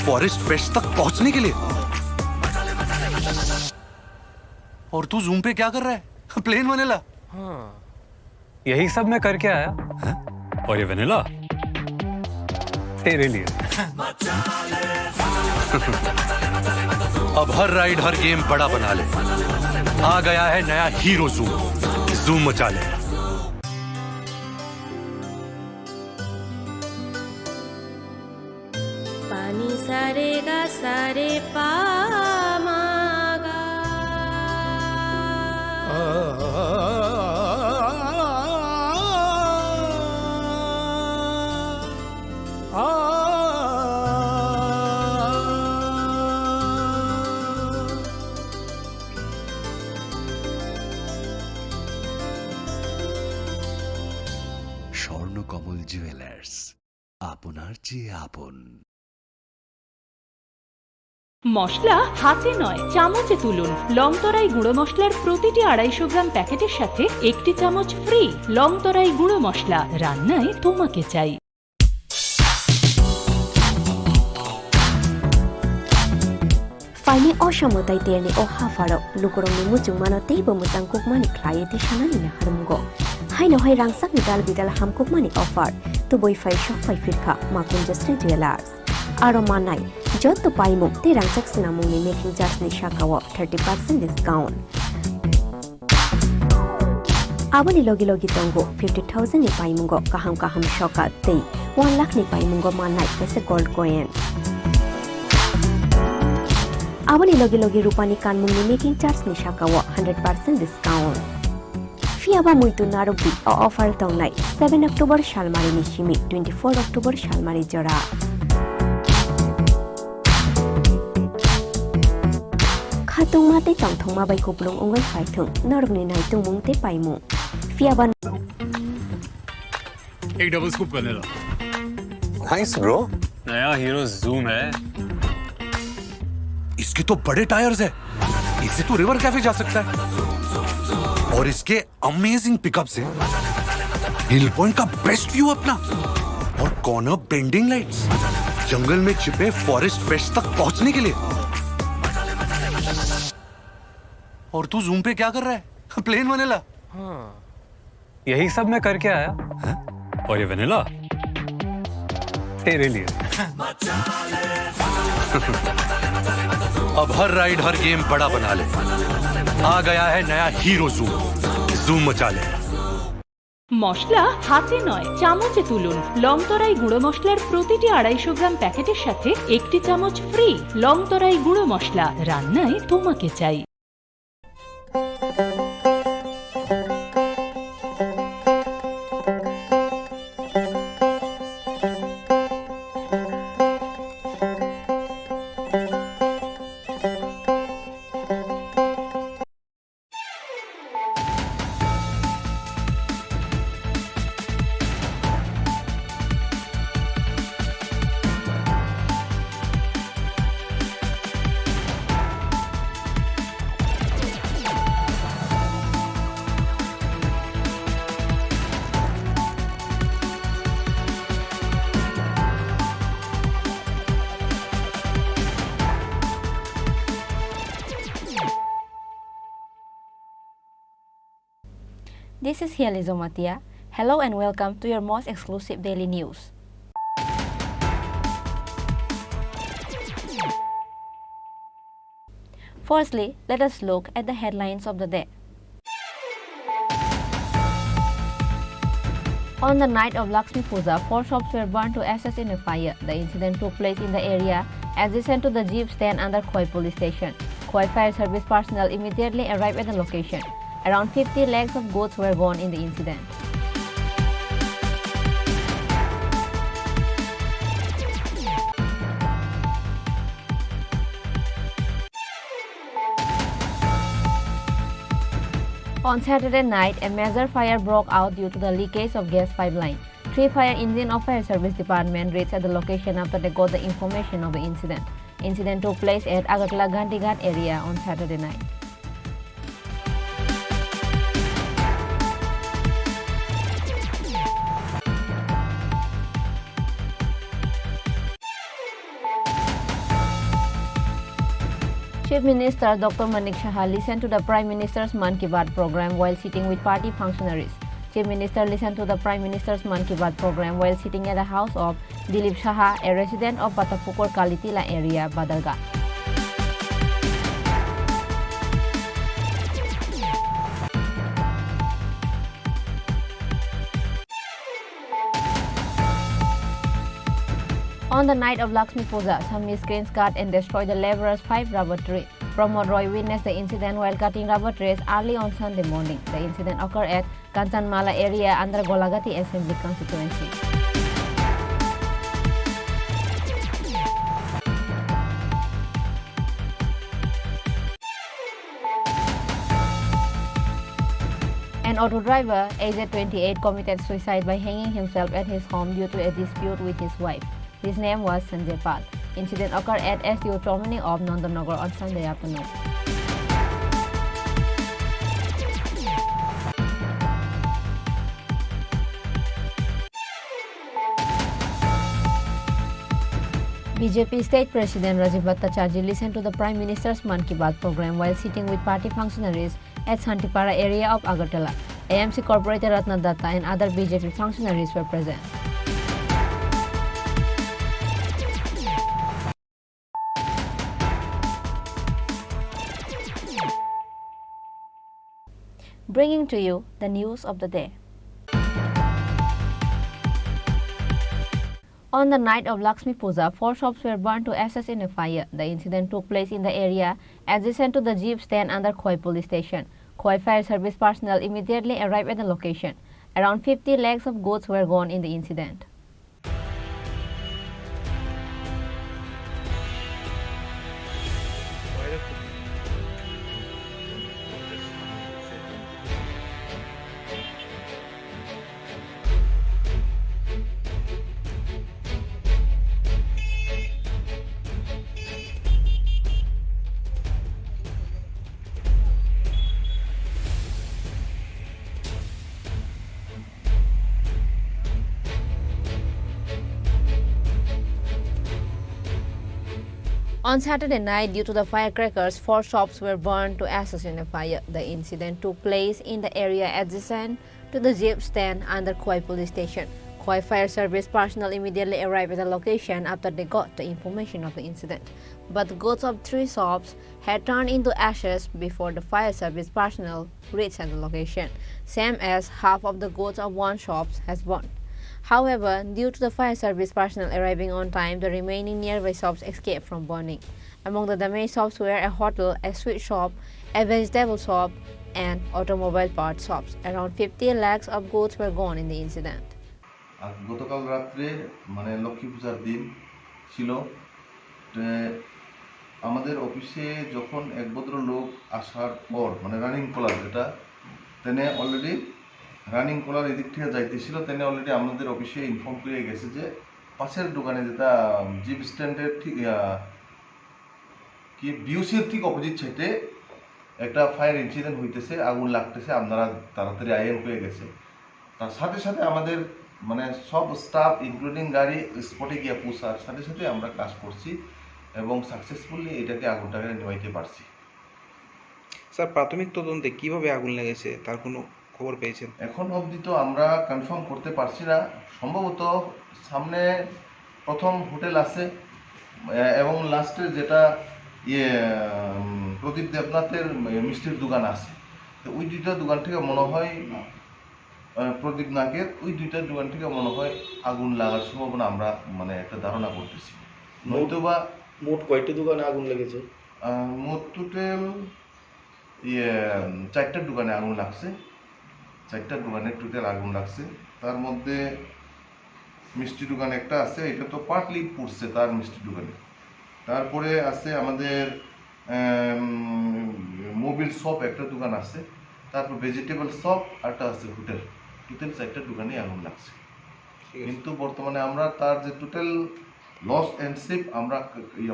Forest fest तक पहुंचने के लिए। और तू जूम पे क्या कर रहा है? Plane vanilla. हाँ, यही सब मैं करके आया। है? और ये वनीला तेरे लिए। अब हर राइड हर गेम बड़ा बना ले। आ गया है नया हीरो जूम। जूम मचा ले। पानी सारे गा सारे पामागा। স্বর্ণকমল জুয়েলার্স, আপনার চেয়ে আপন। মশলা হাতে নয় চামচে তুলুন। লংতরাই গুঁড়ো মশলার প্রতিটি 250 গ্রাম প্যাকেটের সাথে 1টি চামচ ফ্রি। লংতরাই গুঁড়ো মশলা, রান্নায় তোমাকে চাই। Faini Oshamotai Tierney o Hafaro, Lukoroni Mutumano Table Mutankukmani Client Shanana Harmungo. Haino Hai Rangsak Vidal Vidal Hamkukmani offer to boy 5 shop 5 Filka, Makun Justin Jewelers. Aromanai, Jot to Paimu, the Rangsak Sinamuni making just Nishakawa 30% discount. Abani Logi Logi Tongo 50,000 ni Paimungo, Kaham Kaham Shoka, Tay 1 lakh ni Paimungo Manai, as a gold coin. Abani Logi Logi Rupani Kanmuni making charge ni Shakawa 100% discount. Fiaba Muito Narubi offer Tonai 7 October Shalmari Nishimi 24 October Shalmari Jora. Khatung Mate Tong Thoma by Kuplung Ungal Faitung, Norgni Naitung Mungte Paimu. Fiaba एक double scoop vanilla. Nice bro. नया Hero Xoom है। इसके तो बड़े tyres है। इससे तो river cafe जा सकता है। और इसके अमेजिंग पिकअप से हिल पॉइंट का बेस्ट व्यू अपना। और कॉर्नर बेंडिंग लाइट्स, जंगल में छिपे फॉरेस्ट फेस्ट तक पहुंचने के लिए। और तू जूम पे क्या कर रहा है? Plane vanilla. हाँ, यही सब मैं करके आया। है? और ये वनीला तेरे लिए। अब हर राइड हर गेम बड़ा बना ले। आ गया है नया हीरो जूम। जूम मचा ले। মশলা হাতে নয় চামচে তুলুন। লংতরাই গুঁড়ো মশলার প্রতিটি 250 গ্রাম প্যাকেটের সাথে 1টি চামচ ফ্রি। লংতরাই গুঁড়ো মশলা, রান্নায় তোমাকে চাই। This is Hializo Matia. Hello and welcome to your most exclusive daily news. Firstly, let us look at the headlines of the day. On the night of Lakshmi Puja, 4 shops were burned to ashes in a fire. The incident took place in the area adjacent to the jeep stand under Khoi police station. Khoi fire service personnel immediately arrived at the location. Around 50 legs of goats were gone in the incident. On Saturday night, a major fire broke out due to the leakage of gas pipeline. 3 fire engine of fire service department reached at the location after they got the information of the incident. Incident took place at Agartala Gandhigat area on Saturday night. Chief Minister Dr. Manik Shah listened to the Prime Minister's Man Ki Baat program while sitting with party functionaries. Chief Minister listened to the Prime Minister's Man Ki Baat program while sitting at the house of Dilip Shah, a resident of Patapukur Kalitila area, Badalga. On the night of Lakshmi Puja, some miscreants cut and destroyed the laborers' 5 rubber tree. Pramod Roy witnessed the incident while cutting rubber trees early on Sunday morning. The incident occurred at Kanchanmala area under Golagati Assembly constituency. An auto driver, aged 28, committed suicide by hanging himself at his home due to a dispute with his wife. His name was Sanjay Pal. Incident occurred at SDO terminal of Nandanagar on Sunday afternoon. BJP State President Rajiv Bhattacharjee listened to the Prime Minister's Man Ki Baat program while sitting with party functionaries at Santipara area of Agartala. AMC Corporator Ratna Datta and other BJP functionaries were present. Bringing to you the news of the day. On the night of Lakshmi Puja, 4 shops were burned to ashes in a fire. The incident took place in the area adjacent to the jeep stand under Khoi police station. Khoi fire service personnel immediately arrived at the location. Around 50 legs of goods were gone in the incident. On Saturday night, due to the firecrackers, 4 shops were burned to ashes in a fire. The incident took place in the area adjacent to the jeep stand under Khoi police station. Khoi fire service personnel immediately arrived at the location after they got the information of the incident. But the goods of 3 shops had turned into ashes before the fire service personnel reached at the location, same as half of the goods of 1 shop has burned. However, due to the fire service personnel arriving on time, the remaining nearby shops escaped from burning. Among the damaged shops were a hotel, a sweet shop, a vegetable shop, and automobile parts shops. Around 50 lakhs of goods were gone in the incident. গতকাল রাত্রে মানে লক্ষ্মী পূজার দিন ছিল আমাদের অফিসে যখন এক ভদ্রলোক আসার পর মানে রানিং কলার যেটা তেনে অলরেডি রানিং কলার এদিক থেকে যাইতেছিল তেনে অলরেডি আমাদের অফিসে ইনফর্ম করে গেছে যে পাশের দোকানে যেটা জিপ স্ট্যান্ডের ঠিক কি বিউসির ঠিক অপোজিট সাইডে একটা ফায়ার ইনসিডেন্ট হইতেছে, আগুন লাগতেছে, আপনারা তাড়াতাড়ি আইএম হয়ে গেছে। তার সাথে সাথে আমাদের মানে সব স্টাফ ইনক্লুডিং গাড়ি স্পটে গিয়ে পৌঁছার সাথে সাথে আমরা কাজ করছি এবং সাকসেসফুলি এটাকে আগুনটাকে নেভাইতে পারছি। স্যার, প্রাথমিক তদন্তে কিভাবে আগুন লেগেছে তার কোনো খবর পেয়েছেন? এখন অবধি তো আমরা কনফার্ম করতে পারছি না। সম্ভবত সামনে প্রথম হোটেল আছে এবং লাস্টে যেটা প্রদীপ দেবনাথের মিষ্টির দোকান আছে, তো ওই 2টা দোকান থেকে মনে হয় প্রদীপ নাগের ওই 2টা দোকান থেকে মনে হয় আগুন লাগার সম্ভাবনা আমরা মানে একটা ধারণা করতেছি। নয়তোবা মোট কয়টি দোকানে আগুন লেগেছে? মোট টোটাল 4টা দোকানে আগুন লাগছে। 4টা দোকানে টোটাল আগুন লাগছে। তার মধ্যে মিষ্টি দোকান একটা আছে, এটা তো পার্টলি পুড়ছে তার মিষ্টি দোকানে। তারপরে আছে আমাদের মোবিল শপ একটা দোকান আছে, তারপর ভেজিটেবল শপ আরটা আছে হোটেল। টোটাল 4টা দোকানে আগুন লাগছে। কিন্তু বর্তমানে আমরা তার যে টোটাল লস অ্যান্ড সেফ আমরা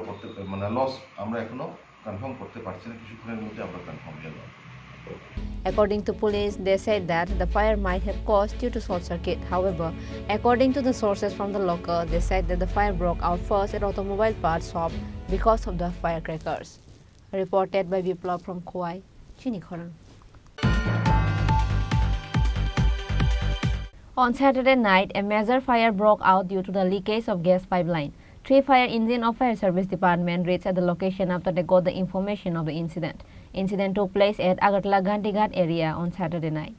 করতে মানে লস আমরা এখনো কনফার্ম করতে পারছি না, কিছুক্ষণের মধ্যে আমরা কনফার্ম হয়ে যাব। According to police, they said that the fire might have caused due to short circuit. However, according to the sources from the local, they said that the fire broke out first at automobile parts shop because of the firecrackers. Reported by Biplov from Khowai, Chini Khorang. On Saturday night, a major fire broke out due to the leakage of gas pipeline. 3 fire engines of Fire Service Department reached at the location after they got the information of the incident. Incident took place at Agartala Gandhighat area on Saturday night.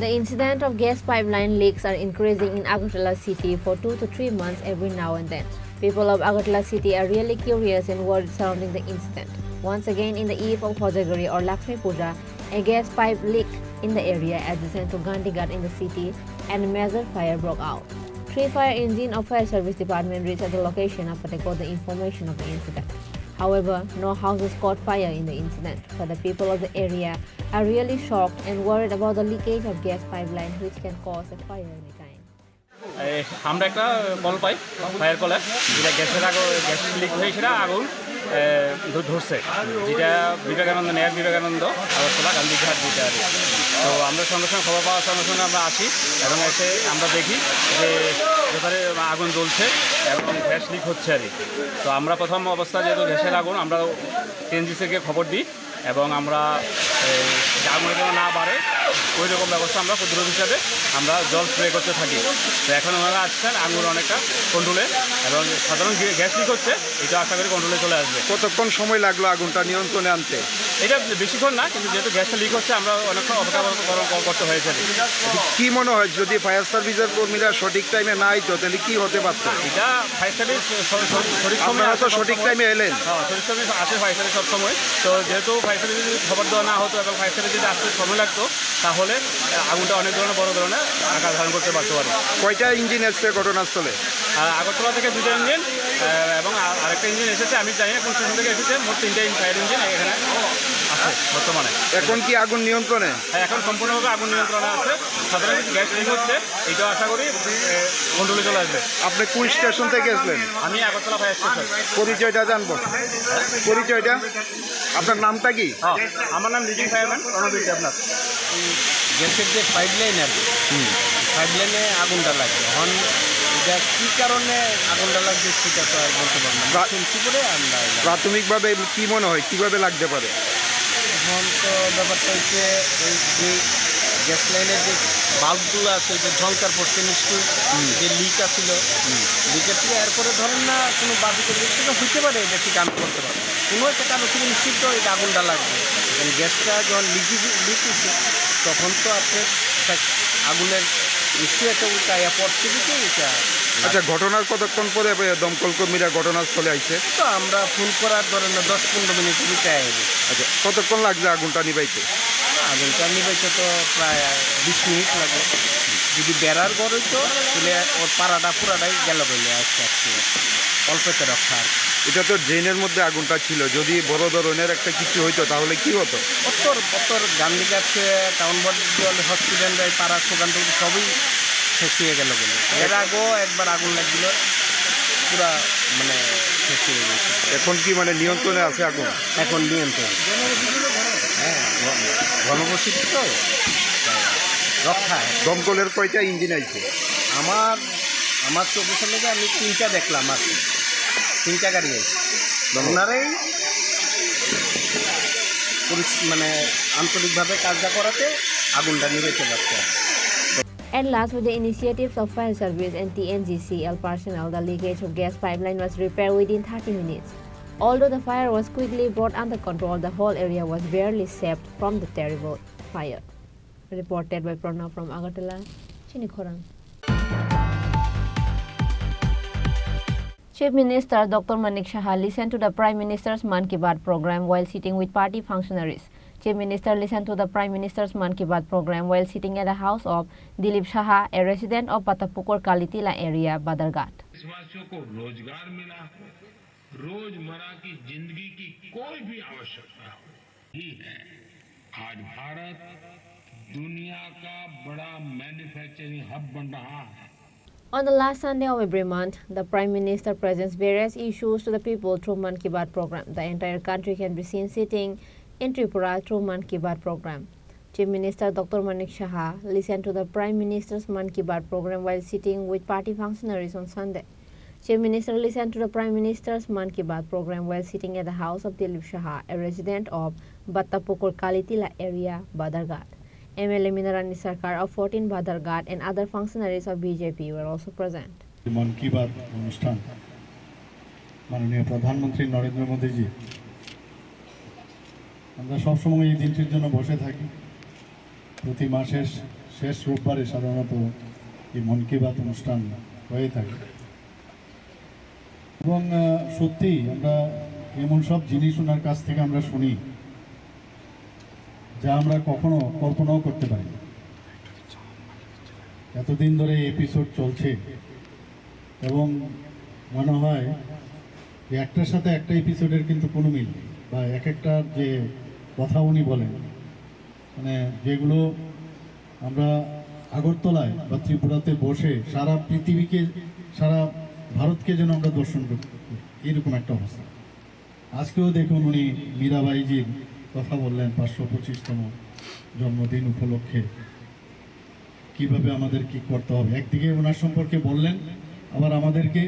The incident of gas pipeline leaks are increasing in Agartala city for 2 to 3 months every now and then. People of Agartala city are really curious and worried surrounding the incident. Once again, in the eve of Hojagari or Lakshmi Puja, a gas pipe leaked in the area adjacent to Gandhighat in the city and a major fire broke out. 3 fire engines of Fire Service Department reached at the location after they got the information of the incident. However, no houses caught fire in the incident, but the people of the area are really shocked and worried about the leakage of gas pipeline which can cause a fire anytime. আমরা একটা call পাই fire কলে যেটা gas leak হয়েছিল আগুন ধরছে যেটা বিবেকানন্দ নেয়ার বিবেকানন্দ আগরতলা গান্ধীঘাট যেটা তো আমরা সঙ্গে সঙ্গে খবর পাওয়ার সঙ্গে সঙ্গে আমরা আসি এবং এসে আমরা দেখি যে যেখানে আগুন জ্বলছে এবং গ্যাস লিক হচ্ছে আর কি। তো আমরা প্রথম অবস্থা যেহেতু গ্যাসের আগুন আমরা টিএনজিসিকে খবর দিই এবং আমরা আগুন যেন না বাড়ে ওই রকম ব্যবস্থা আমরা প্রতিরোধ হিসাবে আমরা জল স্প্রে করতে থাকি। তো এখন ওনারা আসছেন আগুন অনেকটা কন্ট্রোলে এবং সাধারণ গ্যাস লিক হচ্ছে এটা আশা করি কন্ট্রোলে চলে আসবে। কতক্ষণ সময় লাগলো আগুনটা নিয়ন্ত্রণে আনতে? এটা বেশিক্ষণ না, কিন্তু যেহেতু গ্যাসটা লিক হচ্ছে আমরা অনেকক্ষণ অপেক্ষা করতে হয়েছে। কি মনে হয় যদি ফায়ার সার্ভিসের কর্মীরা সঠিক টাইমে না আইতো তাহলে কি হতে পারত? এটা ফায়ার সার্ভিস সঠিক সময় তো সঠিক টাইমে এলেন? হ্যাঁ, সঠিক সময় আসে ফায়ার সার্ভিস সবসময়। তো যেহেতু ফায়ার সার্ভিস যদি খবর দেওয়া না হতো এবং ফায়ার সার্ভিস যদি আসতে সময় লাগতো তাহলে আগুনটা অনেক ধরনের বড় ধরনের আকার ধারণ করতে পারতে পারে। কয়টা ইঞ্জিন এসছে ঘটনাস্থলে? আগরতলা থেকে 2টা ইঞ্জিন এবং আরেকটা ইঞ্জিন এসেছে, আমি জানি না কোন স্টেশন থেকে এসেছে। মোট 3টে ফায়ার ইঞ্জিন এখানে আছে বর্তমানে। এখন কি আগুন নিয়ন্ত্রণে? হ্যাঁ, এখন সম্পূর্ণভাবে আগুন নিয়ন্ত্রণে আছে। সাধারণ কিছু গ্যাস লিক হচ্ছে, এইটাও আশা করি কন্ট্রোলে চলে আসবে। আপনি কোন স্টেশন থেকে এসলেন? আমি আগরতলা ফায়ার স্টেশন। পরিচয়টা জানবো? পরিচয়টা আপনার নামটা কি? হ্যাঁ, আমার নাম লিডিং ফায়ারম্যান রণবীর দেবনাথ। গ্যাসের যে পাইপ লাইন আর কি, পাইপ লাইনে আগুনটা লাগছে। এখন এটা কী কারণে আগুনটা লাগছে সেটা তো আর বলতে পারবো না। শুনছি করে আমরা প্রাথমিকভাবে কি মনে হয় কীভাবে লাগতে পারে? এখন তো ব্যাপারটা হচ্ছে এই যে গ্যাস লাইনের যে বাল্বগুলো আছে ওইটা ঝলকার পড়ছে নিশ্চয়ই, যে লিক আছিল লিকের থেকে এরপরে ধরেন না কোনো বাদিকের দিক থেকে হইতে পারে, এটা ঠিক আমি করতে পারি কোনো একটা কারণ থেকে নিশ্চিত এটা আগুনটা লাগবে। গ্যাসটা যখন লিক হচ্ছে তখন তো আপনার আগুনের নিশ্চয়ই একটা উল্টাইয়া পড়ছে দিকে এটা। আচ্ছা, ঘটনার কতক্ষণ পরে দমকল কর্মীরা ঘটনাস্থলে আইছে? তো আমরা ফোন করার ধরেন না 10-15 মিনিটের ভিতরে আসবে। আচ্ছা, কতক্ষণ লাগছে আগুনটা নিবাইতে? আগুনটা নিবাইতে তো প্রায় 20 মিনিট লাগে। যদি বেড়ার ঘর হইতো তাহলে ওর পাড়াটা পুরাটাই গেল বলে আস্তে আস্তে অল্পতে রক্ষা। এটা তো ড্রেনের মধ্যে আগুনটা ছিল, যদি বড় ধরনের একটা কিছু হইতো তাহলে কি হতো? উত্তর গান্ধীঘাটে টাউন বর্ড হসপিটাল পাড়া সোগান থেকে সবই শেষ হয়ে গেল বলে। এর আগেও একবার আগুন লাগছিল, পুরা মানে শেষ হয়ে গেছে। এখন কি মানে নিয়ন্ত্রণে আছে আগুন? এখন নিয়ন্ত্রণ, হ্যাঁ, ঘনবসতি তো রক্ষা। দমকলের কয়টা ইঞ্জিন আইছে? আমার চোখের সামনে আমি 3টা দেখলাম, আর 3টা গাড়ি আছে। ওনারাই মানে আন্তরিকভাবে কাজটা করাতে আগুনটা নিভেতে পারছে। At last, with the initiatives of Fire Service and TNGCL personnel, the leakage of gas pipeline was repaired within 30 minutes. Although the fire was quickly brought under control, the whole area was barely saved from the terrible fire. Reported by Pranav from Agartala, Chini Khorang. Chief Minister Dr. Manik Saha listened to the Prime Minister's Man Ki Baat program while sitting with party functionaries. Chief Minister listened to the Prime Minister's Man Ki Baat program while sitting at the house of Dilip Saha, a resident of Patapukur Kalitila area, Badarghat. देशवासियों को रोजगार मिला हो, रोजमर्रा की जिंदगी की कोई भी आवश्यकता हो, ही है आज भारत दुनिया का बड़ा मैन्युफैक्चरिंग हब बन रहा है। On the last Sunday of every month, the Prime Minister presents various issues to the people through Man Ki Baat program. The entire country can be seen sitting in Tripura through Man Ki Baat program. Chief Minister Dr. Manik Saha listened to the Prime Minister's Man Ki Baat program while sitting with party functionaries on Sunday. Chief Minister listened to the Prime Minister's Man Ki Baat program while sitting at the house of Dilip Saha, a resident of Battapukur Kalitila area, Badarghat. MLA Minarani Sarkar of 14 Badarghat and other functionaries of BJP were also present. मन की बात অনুষ্ঠান মাননীয় প্রধানমন্ত্রী নরেন্দ্র মোদীজি আমরা সব সময় এই দিনটির জন্য বসে থাকি প্রতি মাসের শেষ রোববারে সাধারণত এই মন কি বাত অনুষ্ঠান হয়ে থাকে এবং সত্যি আমরা এমন সব জিনিস ওনার কাছ থেকে আমরা শুনি যা আমরা কখনো কল্পনাও করতে পারি এতদিন ধরে এপিসোড চলছে এবং মনে হয় যে একটার সাথে একটা এপিসোডের কিন্তু কোনো মিল নেই বা এক একটা যে কথা উনি বলেন মানে যেগুলো আমরা আগরতলায় বা ত্রিপুরাতে বসে সারা পৃথিবীকে সারা ভারতকে যেন আমরা দর্শন করতে এরকম একটা অবস্থা আজকেও দেখুন উনি মীরাবাইজির কথা বললেন 525তম জন্মদিন উপলক্ষে কিভাবে আমাদের কি করতে হবে একদিকে ওনার সম্পর্কে বললেন আবার আমাদেরকে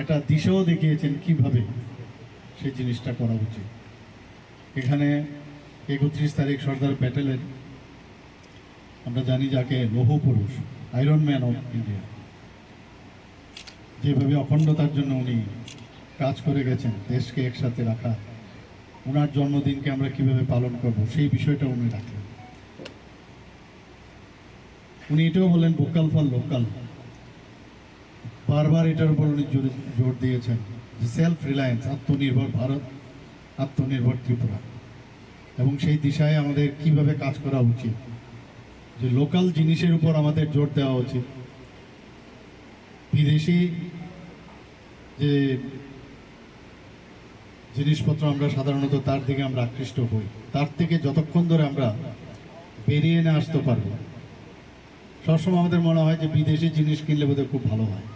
একটা দিশাও দেখিয়েছেন কিভাবে সেই জিনিসটা করা উচিত এখানে 31 তারিখ সর্দার প্যাটেলের আমরা জানি যাকে লৌহ পুরুষ আয়রন ম্যান অফ ইন্ডিয়া যেভাবে অখণ্ডতার জন্য উনি কাজ করে গেছেন দেশকে একসাথে রাখা ওনার জন্মদিনকে আমরা কিভাবে পালন করব সেই বিষয়টা উনি রাখলেন উনি এটাও বলেন ভোকাল ফর লোকাল বারবার এটার উপর উনি জোর দিয়েছেন যে সেলফ রিলায়েন্স আত্মনির্ভর ভারত আত্মনির্ভর ত্রিপুরা এবং সেই দিশায় আমাদের কিভাবে কাজ করা উচিত যে লোকাল জিনিসের উপর আমাদের জোর দেওয়া উচিত বিদেশি যে জিনিসপত্র আমরা সাধারণত তার দিকে আমরা আকৃষ্ট হই তার থেকে যতক্ষণ ধরে আমরা বেরিয়ে না আসতে পারবো সবসময় আমাদের মনে হয় যে বিদেশি জিনিস কিনলে বোধহয় খুব ভালো হয়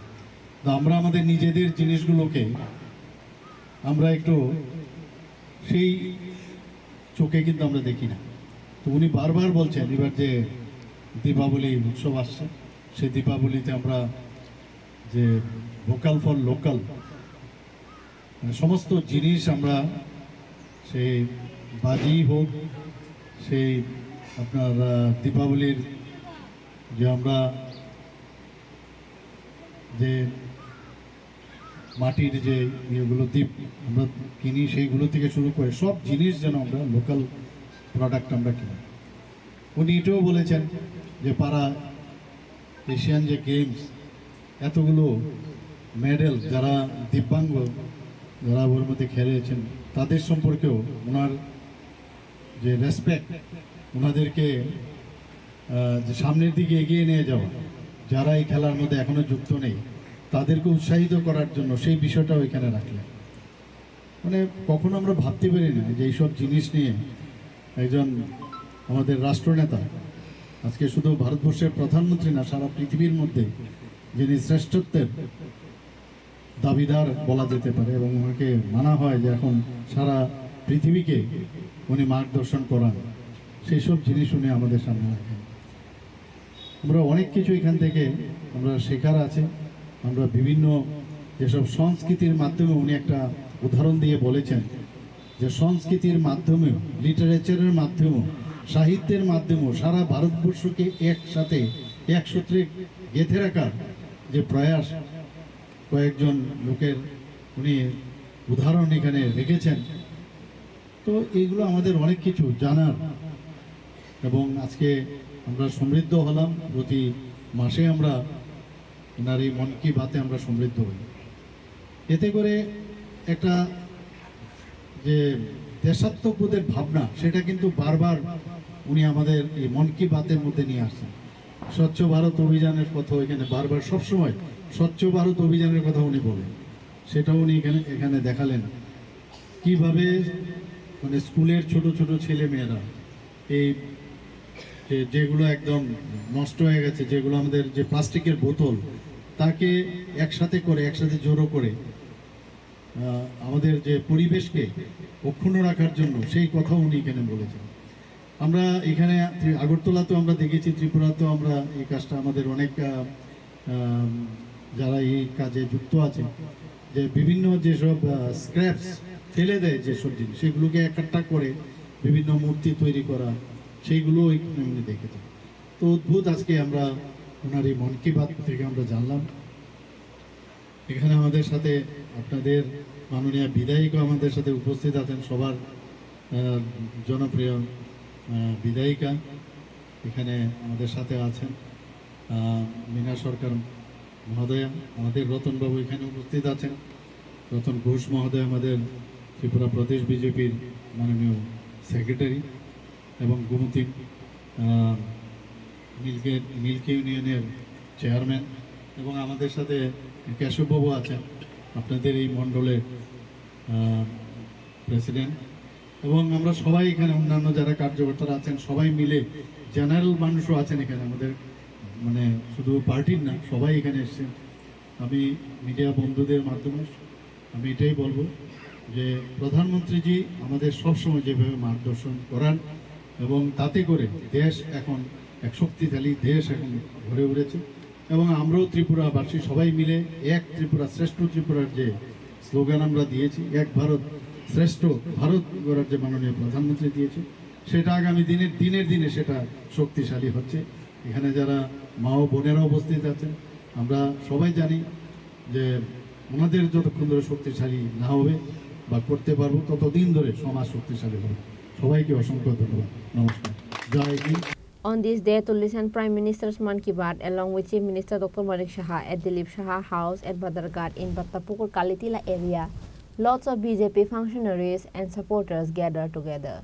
তো আমরা আমাদের নিজেদের জিনিসগুলোকে আমরা একটু সেই চোখে কিন্তু আমরা দেখি না তো উনি বারবার বলছেন এবার যে দীপাবলি উৎসব আসছে সেই দীপাবলিতে আমরা যে ভোকাল ফর লোকাল সমস্ত জিনিস আমরা সেই বাজি হোক সেই আপনার দীপাবলির যে আমরা যে মাটির যে ইয়েগুলো দ্বীপ আমরা কিনি সেইগুলো থেকে শুরু করে সব জিনিস যেন আমরা লোকাল প্রোডাক্ট আমরা কিনি উনি এটাও বলেছেন যে পারা এশিয়ান যে গেমস এতগুলো মেডেল যারা দিব্যাঙ্গ যারা ওর মধ্যে খেলেছেন তাদের সম্পর্কেও ওনার যে রেসপেক্ট ওনাদেরকে যে সামনের দিকে এগিয়ে নিয়ে যাওয়া যারা এই খেলার মধ্যে এখনো যুক্ত নেই তাদেরকে উৎসাহিত করার জন্য সেই বিষয়টাও এখানে রাখলেন মানে কখনো আমরা ভাবতে পারি না যে এইসব জিনিস নিয়ে একজন আমাদের রাষ্ট্রনেতা আজকে শুধু ভারতবর্ষের প্রধানমন্ত্রী না সারা পৃথিবীর মধ্যে যিনি শ্রেষ্ঠত্বের দাবিদার বলা যেতে পারে এবং ওনাকে মানা হয় যে এখন সারা পৃথিবীকে উনি মার্গদর্শন করান সেই সব জিনিস উনি আমাদের সামনে রাখেন আমরা অনেক কিছু এখান থেকে আমরা শেখার আছে আমরা বিভিন্ন যেসব সংস্কৃতির মাধ্যমে উনি একটা উদাহরণ দিয়ে বলেছেন যে সংস্কৃতির মাধ্যমেও লিটারেচারের মাধ্যমেও সাহিত্যের মাধ্যমেও সারা ভারতবর্ষকে একসাথে এক সূত্রে গেঁথে রাখার যে প্রয়াস কয়েকজন লোকের উনি উদাহরণ এখানে রেখেছেন তো এইগুলো আমাদের অনেক কিছু জানার এবং আজকে আমরা সমৃদ্ধ হলাম প্রতি মাসে আমরা ওনার এই মন কি বাতে আমরা সমৃদ্ধ হই এতে করে একটা যে দেশাত্মবোধের ভাবনা সেটা কিন্তু বারবার উনি আমাদের এই মন কি বাতের মধ্যে নিয়ে আসছেন স্বচ্ছ ভারত অভিযানের কথা এখানে বারবার সবসময় স্বচ্ছ ভারত অভিযানের কথা উনি বলেন সেটাও উনি এখানে দেখালেন কিভাবে মানে স্কুলের ছোট ছোট ছেলে মেয়েরা এই যেগুলো একদম নষ্ট হয়ে গেছে, যেগুলো আমাদের যে প্লাস্টিকের বোতল, তাকে একসাথে জড়ো করে আমাদের যে পরিবেশকে অক্ষুণ্ণ রাখার জন্য সেই কথাও উনি এখানে বলেছেন। আমরা এখানে আগরতলাতেও আমরা দেখেছি, ত্রিপুরাতেও আমরা এই কাজটা আমাদের অনেক যারা এই কাজে যুক্ত আছে, যে বিভিন্ন যেসব স্ক্র্যাপস ফেলে দেয় যেসব জিনিস, সেগুলোকে একটা করে বিভিন্ন মূর্তি তৈরি করা, সেইগুলো এখানে উনি দেখেছেন। তো অদ্ভুত আজকে আমরা ওনার এই মন কি বাত থেকে আমরা জানলাম। এখানে আমাদের সাথে আপনাদের মাননীয় বিধায়িকা আমাদের সাথে উপস্থিত আছেন, সবার জনপ্রিয় বিধায়িকা এখানে আমাদের সাথে আছেন, মীনা সরকার মহোদয়া, আমাদের রতনবাবু এখানে উপস্থিত আছেন, রতন ঘোষ মহোদয় আমাদের ত্রিপুরা প্রদেশ বিজেপির মাননীয় সেক্রেটারি, এবং গোমতী মিল্ক ইউনিয়নের চেয়ারম্যান, এবং আমাদের সাথে কেশববাবু আছেন, আপনাদের এই মণ্ডলের প্রেসিডেন্ট, এবং আমরা সবাই এখানে অন্যান্য যারা কার্যকর্তারা আছেন সবাই মিলে, জেনারেল মানুষও আছেন এখানে, আমাদের মানে শুধু পার্টির না, সবাই এখানে এসেছেন। আমি মিডিয়া বন্ধুদের মাধ্যমে আমি এটাই বলবো যে প্রধানমন্ত্রীজি আমাদের সবসময় যেভাবে মার্গদর্শন করান, এবং তাতে করে দেশ এখন এক শক্তিশালী দেশ এখন গড়ে উঠেছে, এবং আমরাও ত্রিপুরাবাসী সবাই মিলে এক ত্রিপুরা শ্রেষ্ঠ ত্রিপুরার যে স্লোগান আমরা দিয়েছি, এক ভারত শ্রেষ্ঠ ভারত গড়ার যে মাননীয় প্রধানমন্ত্রী দিয়েছে, সেটা আগামী দিনে সেটা শক্তিশালী হচ্ছে। এখানে যারা মা ও বোনেরা উপস্থিত আছেন, আমরা সবাই জানি যে ওনাদের যতক্ষণ ধরে শক্তিশালী না হবে বা করতে পারবো, ততদিন ধরে সমাজ শক্তিশালী হবে। সবাইকে অসংখ্য ধন্যবাদ, নমস্কার, জয় Hind. On this day, to listen Prime Minister's Man Ki Baat along with Chief Minister Dr. Manik Saha at Dilip Saha House at Badarghat in Bhattapukur Kalitila area, lots of BJP functionaries and supporters gathered together.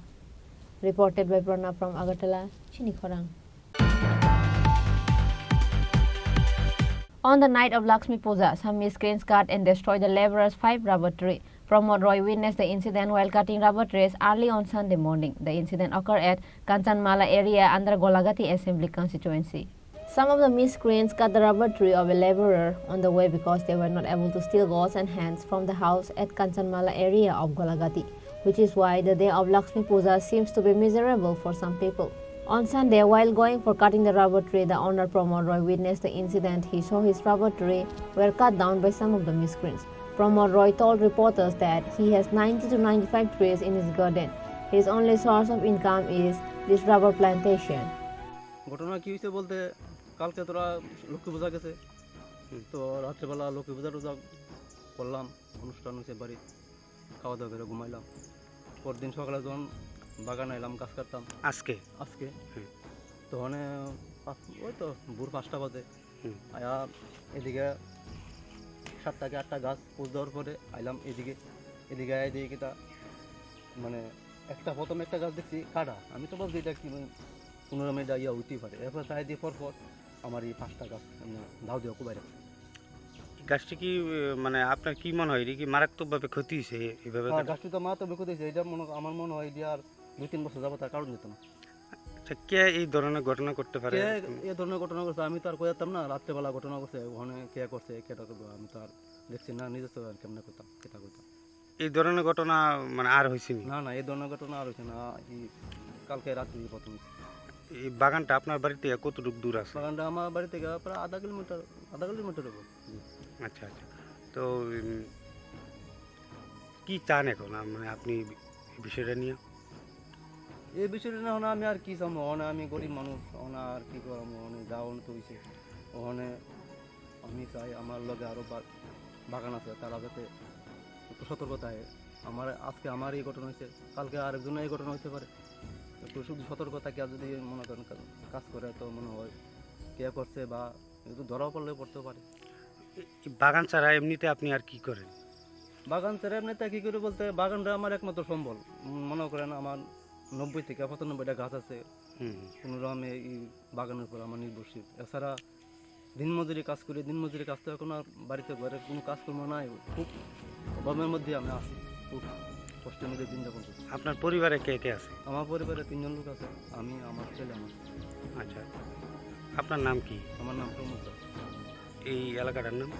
Reported by Pranav from Agartala, Chini Khorang. On the night of Lakshmi Puja, some miscreants cut and destroyed the laborers' 5 rubber tree. Pramod Roy witnessed the incident while cutting rubber trees early on Sunday morning. The incident occurred at Kanchanmala area under Golagati Assembly constituency. Some of the miscreants cut the rubber tree of a laborer on the way because they were not able to steal gods and hands from the house at Kanchanmala area of Golagati, which is why the day of Lakshmi Puja seems to be miserable for some people. On Sunday, while going for cutting the rubber tree, the owner Pramod Roy witnessed the incident. He saw his rubber tree were cut down by some of the miscreants. Pramod Roy told reporters that he has 90 to 95 trees in his garden. His only source of income is this rubber plantation. ঘটনা কি হয়েছে বলতে, কালকে তোরা লক্ষ্মী পূজা গেছে, তো রাত্রেবেলা লক্ষ্মী পূজা টুজা করলাম, অনুষ্ঠান হয়েছে বাড়ি, খাওয়া দাওয়া করে ঘুমাইলাম। পরদিন সকালে যখন বাগান আইলাম গাছ কাটতাম, আজকে তখন ওই তো ভোর 5টা বাজে আয়া এদিকে 7 থেকে 8টা গাছ পোজ দেওয়ার পরে আইলাম এদিকে আয় দিয়ে কিটা মানে প্রথমে একটা গাছ দেখছি কাটা, আমি তো ভাবছি এটা কি 15 মিনিট ইয়া হইতেই পারে। এরপর তাই দিয়ে পর আমার এই 5টা গাছ দাও দিয়ে বাইরে। গাছটি কি মানে আপনার কি মনে হয় এটা কি মারাত্মকভাবে ক্ষতি হয়েছে এইভাবে? গাছটি তো মারাত্মক ক্ষতি হয়েছে, এটা আমার মনে হয় এটা আর 2-3 বছর যাবো তার কারণ দিত না। কে এই ধরনের ঘটনা করতে পারে? এই ধরনের ঘটনা করছে আমি তো আর কইতাম না, রাত্রেবেলা ঘটনা করছে, ওখানে কে করছে কেটা করবো আমি তো আর দেখছি না, নিজের তো আর কেমনে করতাম কেটা করতাম। এই ধরনের ঘটনা মানে আর হয়েছে না, এই ধরনের ঘটনা আর হয়েছে না, এই কালকে রাত্রি প্রথম। এই বাগানটা আপনার বাড়ি থেকে কতটুকু দূর আছে? বাগানটা আমার বাড়ি থেকে প্রায় আধা কিলোমিটার হবে। আচ্ছা, তো কি চান এখন মানে আপনি বিষয়টা নিয়ে? এই বিষয়টা না আমি আর কি চাবো, ওখানে আমি গরিব মানুষ, ওখানে আর কি করবো, ওখানে যাওয়ানো তো হয়েছে, ওখানে আমি চাই আমার লগে আরও বাগান আছে তারা যাতে একটু সতর্কতায়, আজকে আমার এই ঘটনা হয়েছে, কালকে আরেকজনের এই ঘটনা হতে পারে, একটু শুধু সতর্কতা কে যদি মনে করেন কাজ করে তো মনে হয় কে করছে বা একটু ধরাও পড়লেও পড়তেও পারে। বাগান ছাড়া এমনিতে আপনি আর কি করেন? বাগান ছাড়া এমনিতে কী করে বলতে, বাগানটা আমার একমাত্র সম্বল। মনে করেন আমার 90 থেকে 95টা গাছ আছে, কোনো রকমে এই বাগানের উপর আমার নির্ভরশীল। এছাড়া দিনমজুরি কাজ করি, দিনমজুরি কাজ তো এখন আর বাড়িতে ঘরে কোনো কাজকর্ম নাই, খুব অভাবের মধ্যে আমি আছি। খুব কষ্টের মধ্যে দিন যাপন করছি। আপনার পরিবারে কে কে আছে? আমার পরিবারে 3 জন লোক আছে, আমি, আমার ছেলে, আমার। আচ্ছা, আপনার নাম কি? আমার নাম প্রমোদ দাস। এই এলাকাটার নাম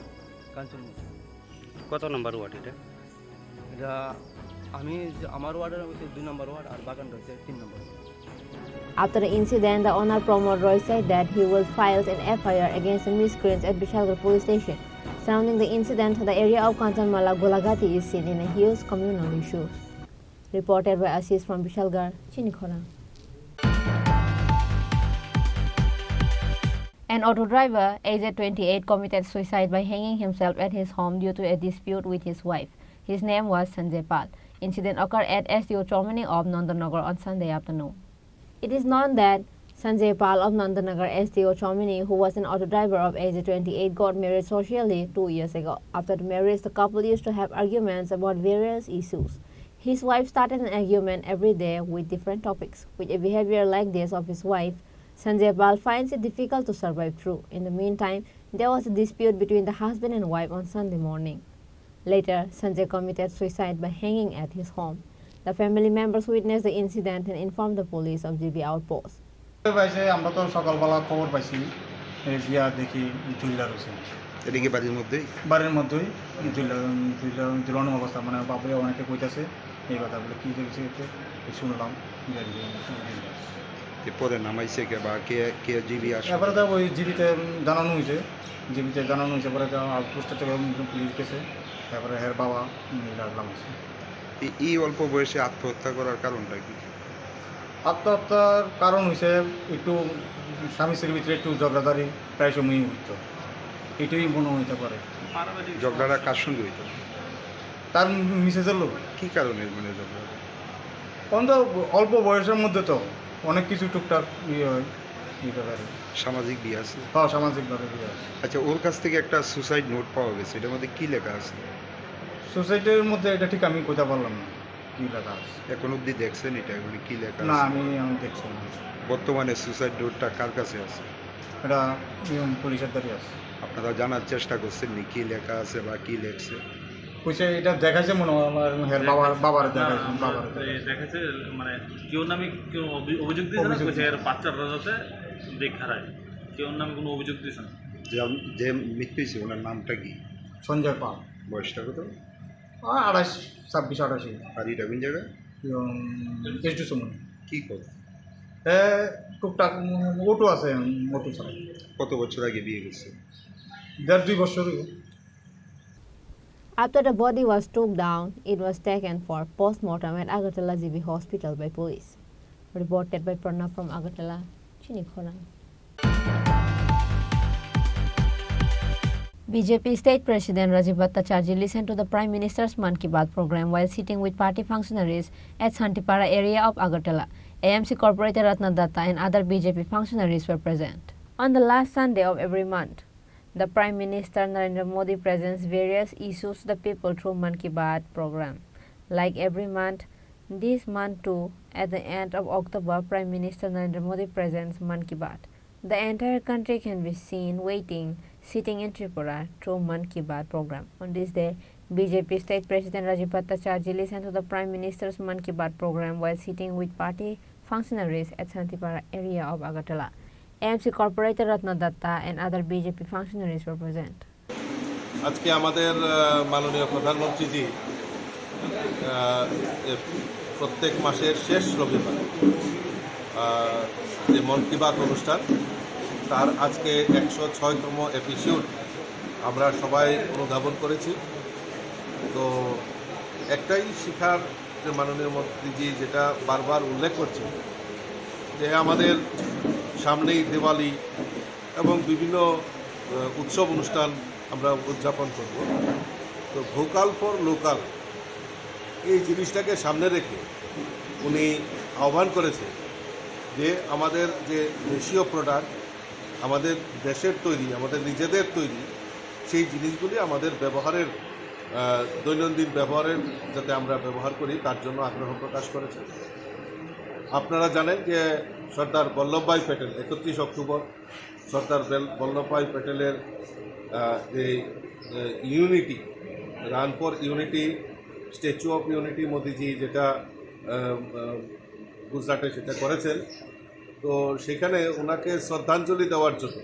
কাঞ্চনমুখ। কত নম্বর ওয়ার্ড এটা? এটা আমার ওয়ার্ডের হচ্ছে 2 নম্বর ওয়ার্ড, আর বাগানটা হচ্ছে 3 নম্বর word. After the incident, the owner Pramod Roy said that he will file an FIR against the miscreants at Bishalgarh police station. Surrounding the incident, the area of Kanchanmala Golagati is seen in a huge communal issue. Reported by Assis from Bishalgarh, Chini Khorang. An auto driver, aged 28, committed suicide by hanging himself at his home due to a dispute with his wife. His name was Sanjay Pal. Incident occurred at SDO Chomini of Nandanagar on Sunday afternoon. It is known that Sanjay Pal of Nandanagar SDO Chomini, who was an auto driver of age 28, got married socially 2 years ago. After the marriage, the couple used to have arguments about various issues. His wife started an argument every day with different topics. With a behavior like this of his wife, Sanjay Pal finds it difficult to survive through. In the meantime, there was a dispute between the husband and wife on Sunday morning. Later, Sanjay committed suicide by hanging at his home. The family members witnessed the incident and informed the police of GB outpost. আমরা তো সকালবেলা খবর পাইছি, গিয়া দেখি ঝুল্লা রয়েছে। এটা কি বাড়ির মধ্যেই? বাড়ির মধ্যেই ঝুলানো অবস্থা, মানে বাপরে অনেকে কইতাছে এই কথা বলে কী দেখছে শুনলাম। পরে নামাইছে কে বা কে জিবি আসে? এবারে তো ওই জিবিতে জানানো হয়েছে, পরে আউটপোস্টের থেকে পুলিশ গেছে, তারপরে হের বাবা নামাইছে। এই অল্প বয়সে আত্মহত্যা করার কারণটা কি? আত্মহত্যার কারণ হয়েছে একটু স্বামী স্ত্রীর ভিতরে একটু ঝগড়াঝাড়ি প্রায় সময়ই হইত, এটাই মনে হইতে পারে। ঝগড়াটা কার সঙ্গে হইত? তার মিসেজের লোক। কী কারণে মানে ঝগড়া? অন্তত অল্প বয়সের মধ্যে তো অনেক কিছু টুকটাক ইয়ে হয় এই ব্যাপারে। সামাজিক বিয়ে আছে? হ্যাঁ, সামাজিকভাবে বিয়ে আছে। আচ্ছা, ওর কাছ থেকে একটা সুসাইড নোট পাওয়া গেছে, এটার মধ্যে কী লেখা আছে? সোসাইটির মধ্যে এটা ঠিক আমি কোথাও পারলাম না কী লেখা আছে। এখন অবধি দেখছেন এটা এগুলি কী লেখা না, আছে? আমি দেখছি না। বর্তমানে সুসাইড নোটটা কার কাছে আছে? এটা পুলিশের দ্বারই আছে। আপনারা জানার চেষ্টা করছেন নি কী লেখা আছে বা কী লেখছে? কইছে এটা দেখাইছে মনে হয় আমার হের বাবার দেখাইছে, মানে কেউ নামে কেউ অভিযোগ দিয়েছে না, এর বাচ্চারা যাতে দেখা রায় কেউ নামে কোনো অভিযোগ দিয়েছে না। যে মৃত্যু হয়েছে ওনার নামটা কি? সঞ্জয় পাল। বয়সটা কত? 26-28। আর এটা কোন জায়গায়? এসডি সময়। কী করে? টুকটাক অটো আছে, অটো চালায়। কত বছর আগে বিয়ে গেছে? 1.5-2 বছর। After the body was took down, it was taken for post-mortem at Agartala GB Hospital by police. Reported by Pranav from Agartala, Chini Khorang. BJP State President Rajiv Bhattacharjee listened to the Prime Minister's Man Ki Baat program while sitting with party functionaries at Santipara area of Agartala. AMC Corporator Ratna Datta and other BJP functionaries were present. On the last Sunday of every month, the Prime Minister Narendra Modi presents various issues to the people through Man Ki Baat program. Like every month, this month too, at the end of October, Prime Minister Narendra Modi presents Man Ki Baat. The entire country can be seen sitting in Tripura through Man Ki Baat program. On this day, BJP State President Rajiv Bhattacharjee listened to the Prime Minister's Man Ki Baat program while sitting with party functionaries at Santipara area of Agartala. AMC Corporator Ratna Datta and other BJP functionaries were present. আজকে আমাদের মাননীয় প্রধানমন্ত্রীজি প্রত্যেক মাসের শেষ রবিবার যে মন কি বাত অনুষ্ঠান, তার আজকে 106তম এপিসোড আমরা সবাই অনুধাবন করেছি। তো একটাই শিখার যে মাননীয় মন্ত্রীজি যেটা বারবার উল্লেখ করছে যে আমাদের সামনেই দিওয়ালি এবং বিভিন্ন উৎসব অনুষ্ঠান আমরা উদযাপন করব, তো ভোকাল ফর লোকাল এই জিনিসটাকে সামনে রেখে উনি আহ্বান করেছে যে আমাদের যে দেশীয় প্রোডাক্ট, আমাদের দেশের তৈরি, আমাদের নিজেদের তৈরি, সেই জিনিসগুলি আমাদের ব্যবহারের দৈনন্দিন ব্যবহারের যাতে আমরা ব্যবহার করি তার জন্য আগ্রহ প্রকাশ করেছে। আপনারা জানেন যে সর্দার বল্লভভাই প্যাটেল 31 অক্টোবর সর্দার বল্লভভাই প্যাটেলের এই unity run for unity statue of unity মোদিজি যেটা গুজরাটে সেটা করেছেন, তো সেখানে ওনাকে শ্রদ্ধাঞ্জলি দেওয়ার জন্য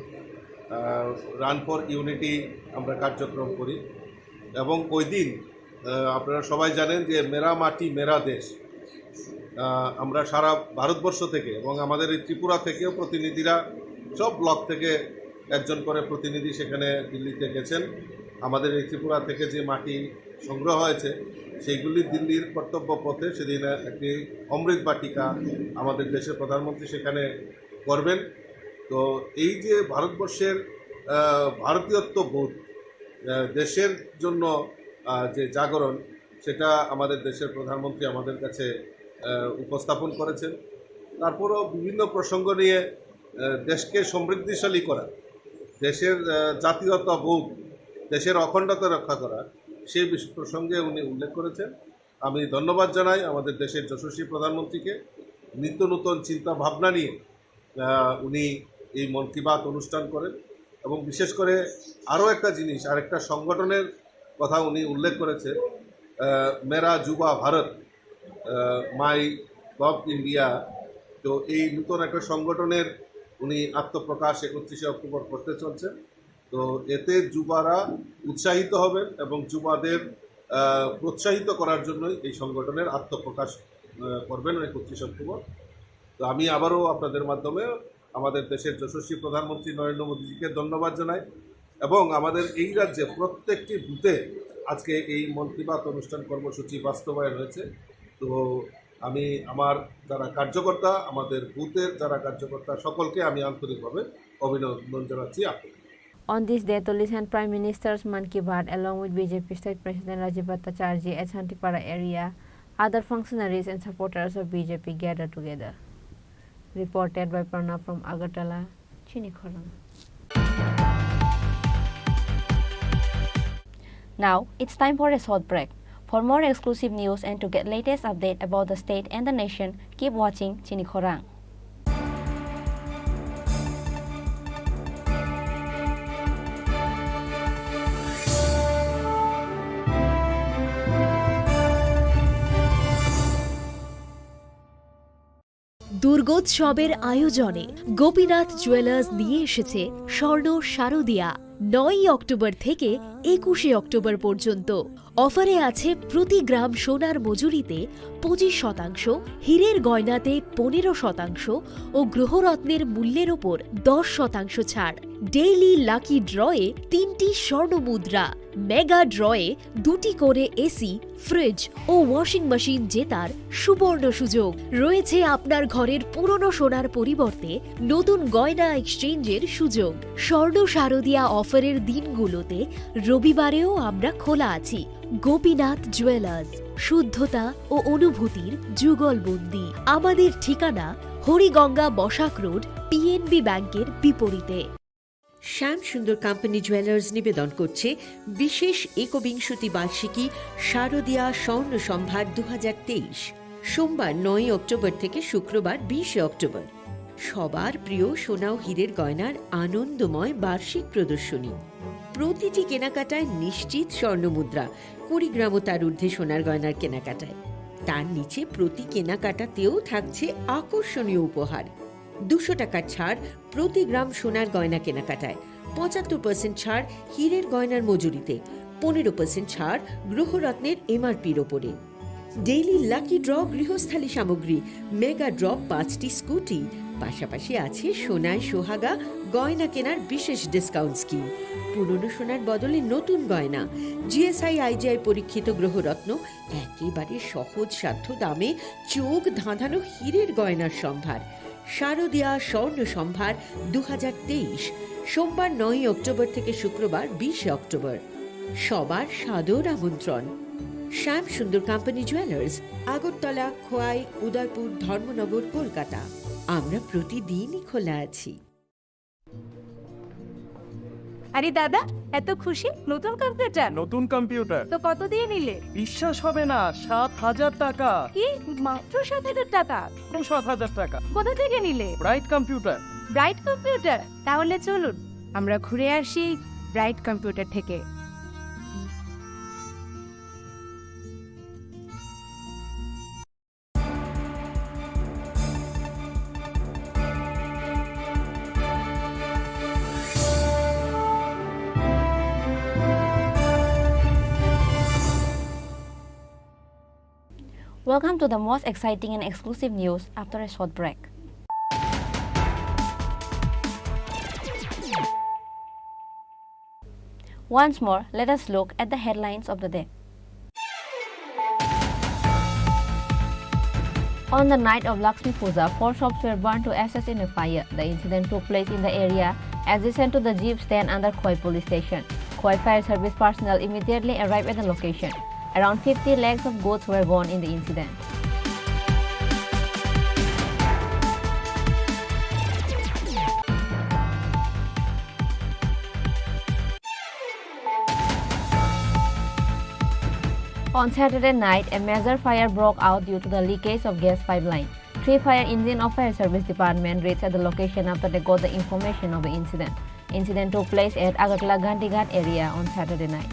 রান ফর ইউনিটি আমরা কার্যক্রম করি। এবং ওই দিন আপনারা সবাই জানেন যে মেরা মাটি মেরা দেশ, আমরা সারা ভারতবর্ষ থেকে এবং আমাদের এই ত্রিপুরা থেকেও প্রতিনিধিরা সব ব্লক থেকে একজন করে প্রতিনিধি সেখানে দিল্লিতে গেছেন। আমাদের এই ত্রিপুরা থেকে যে মাটি সংগ্রহ হয়েছে সেইগুলি দিল্লির কর্তব্য পথে সেদিন একটি অমৃত বাটিকা আমাদের দেশের প্রধানমন্ত্রী সেখানে করবেন। তো এই যে ভারতবর্ষের ভারতীয়ত্ব বোধ, দেশের জন্য যে জাগরণ, সেটা আমাদের দেশের প্রধানমন্ত্রী আমাদের কাছে উপস্থাপন করেছেন। তারপরও বিভিন্ন প্রসঙ্গ নিয়ে দেশকে সমৃদ্ধিশালী করা, দেশের জাতীয়তা বোধ, দেশের অখণ্ডতা রক্ষা করা, সেই প্রসঙ্গে উনি উল্লেখ করেছেন। আমি ধন্যবাদ জানাই আমাদের দেশের যশস্বী প্রধানমন্ত্রীকে। নিত্য নূতন চিন্তা ভাবনা নিয়ে উনি এই মন কি বাত অনুষ্ঠান করেন এবং বিশেষ করে আরও একটা জিনিস, আরেকটা সংগঠনের কথা উনি উল্লেখ করেছেন, মেরা যুবা ভারত, মাই গভ ইন্ডিয়া। তো এই নূতন একটা সংগঠনের উনি আত্মপ্রকাশ 31শে অক্টোবর করতে চলছেন। তো এতে যুবারা উৎসাহিত হবেন এবং যুবাদের প্রোৎসাহিত করার জন্যই এই সংগঠনের আত্মপ্রকাশ করবেন 31শে অক্টোবর। তো আমি আবারও আপনাদের মাধ্যমে আমাদের দেশের যশস্বী প্রধানমন্ত্রী নরেন্দ্র মোদীজিকে ধন্যবাদ জানাই এবং আমাদের এই রাজ্যে প্রত্যেকটি বুথে আজকে এই মন কি বাত অনুষ্ঠান কর্মসূচি বাস্তবায়ন হয়েছে। তো আমি আমার যারা কার্যকর্তা, আমাদের বুথের যারা কার্যকর্তা সকলকে আমি আন্তরিকভাবে অভিনন্দন জানাচ্ছি। On this day, to listen Prime Minister's Man Ki Baat along with BJP State President Rajiv Bhattacharjee at Santipara area, other functionaries and supporters of BJP gathered together. Reported by Pranav from Agartala, Chini Khorang. Now, it's time for a short break. For more exclusive news and to get latest update about the state and the nation, keep watching Chini Khorang. দুর্গোৎসবের আয়োজনে Gopinath jewellers নিয়ে এসেছে স্বর্ণ শারদিয়া। 9 October থেকে 21শে October পর্যন্ত অফারে আছে প্রতি গ্রাম সোনার মজুরিতে 25%, হীরের গয়নাতে 15% ও গ্রহরত্নের মূল্যের ওপর 10% ছাড়। ডেইলি লাকি ড্রয়ে 3টি স্বর্ণ মুদ্রা, মেগা ড্রয়ে 2টি করে এসি, ফ্রিজ ও ওয়াশিং মেশিন জেতার সুবর্ণ সুযোগ রয়েছে। আপনার ঘরের পুরনো সোনার পরিবর্তে নতুন গয়না এক্সচেঞ্জের সুযোগ। স্বর্ণ শারদিয়া অফারের দিনগুলোতে রবিবারেও আমরা খোলা আছি। গোপীনাথ জুয়েলার্স, শুদ্ধতা ও অনুভূতির যুগলবন্দি। আমাদের ঠিকানা হরিগঙ্গা বসাক রোড, পিএনবি ব্যাংকের বিপরীতে। শ্যাম সুন্দর কোম্পানি জুয়েলার্স নিবেদন করছে বিশেষ একবিংশতি বার্ষিকী শারদিয়া স্বর্ণ সম্ভার 2023, সোমবার 9 অক্টোবর থেকে শুক্রবার 20 অক্টোবর। সবার প্রিয় সোনা ও হীরের গয়নার আনন্দময় বার্ষিক প্রদর্শনী। প্রতিটি কেনাকাটায় নিশ্চিত স্বর্ণমুদ্রা, 20 গ্রাম ও তার ঊর্ধ্বে সোনার গয়নার কেনাকাটায়। তার নিচে প্রতি কেনাকাটাতেও থাকছে আকর্ষণীয় উপহার। 200 টাকার ছাড় প্রতি গ্রাম সোনার গয়না কেনাকাটায়, 75% ছাড় হীরের গয়নার মজুরিতে, 15% ছাড় গ্রহরত্নের এমআরপির ওপরে। ডেইলি লাকি ড্র গৃহস্থালী সামগ্রী, মেগা ড্র 5টি স্কুটি, পাশাপাশি আছে সোনায় সোহাগা গয়না কেনার বিশেষ ডিসকাউন্ট স্কিম। পুরনো সোনার বদলে নতুন গয়না, জিএসআই আইজিআই পরীক্ষিত গ্রহরত্ন, একেবারে সহজ সাধ্য দামে চোখ ধাঁধানো হীরের গয়নার সম্ভার। শারদিয়া স্বর্ণ সম্ভার 2023, সোমবার 9 অক্টোবর থেকে শুক্রবার 20 অক্টোবর। সবার সাদর আমন্ত্রণ। শ্যাম সুন্দর কোম্পানি জুয়েলার্স, আগরতলা, খোয়াই, উদয়পুর, ধর্মনগর, কলকাতা। আমরা প্রতিদিনই খোলা আছি। আরে দাদা, এত খুশি? নতুন কম্পিউটার? নতুন কম্পিউটার তো কত দিয়ে নিলে? বিশ্বাস হবে না, 7,000 টাকা। কি, মাত্র 7,000 টাকা? 7,000 টাকা। কোথা থেকে নিলে? Bright computer. Bright computer? তাহলে চলুন আমরা ঘুরে আসি ব্রাইট কম্পিউটার থেকে। Welcome to the most exciting and exclusive news after a short break. Once more, let us look at the headlines of the day. On the night of Lakshmi Puja, 4 shops were burned to ashes in a fire. The incident took place in the area adjacent to the jeep stand under Khoi police station. Khoi fire service personnel immediately arrived at the location. Around 50 legs of goats were gone in the incident. On Saturday night, a major fire broke out due to the leakage of gas pipeline. 3 fire engines of fire service department reached at the location after they got the information of the incident. Incident took place at Agartala Gandhighat area on Saturday night.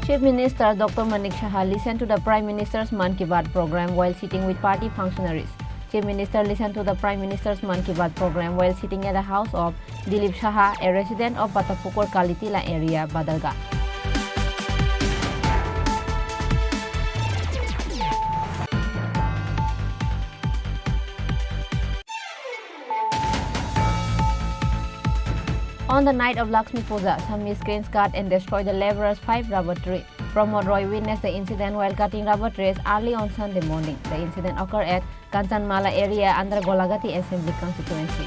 Chief Minister Dr. Manik Saha listened to the Prime Minister's Man Ki Baat program while sitting with party functionaries. Chief Minister listened to the Prime Minister's Man Ki Baat program while sitting at the house of Dilip Saha, a resident of Patapukur Kalitila area, Badarga. On the night of Lakshmi Puja, some miscreants cut and destroyed the laborers' 5 rubber tree. Pramod Roy witnessed the incident while cutting rubber trees early on Sunday morning. The incident occurred at Kanchanmala area under Golagati Assembly constituency.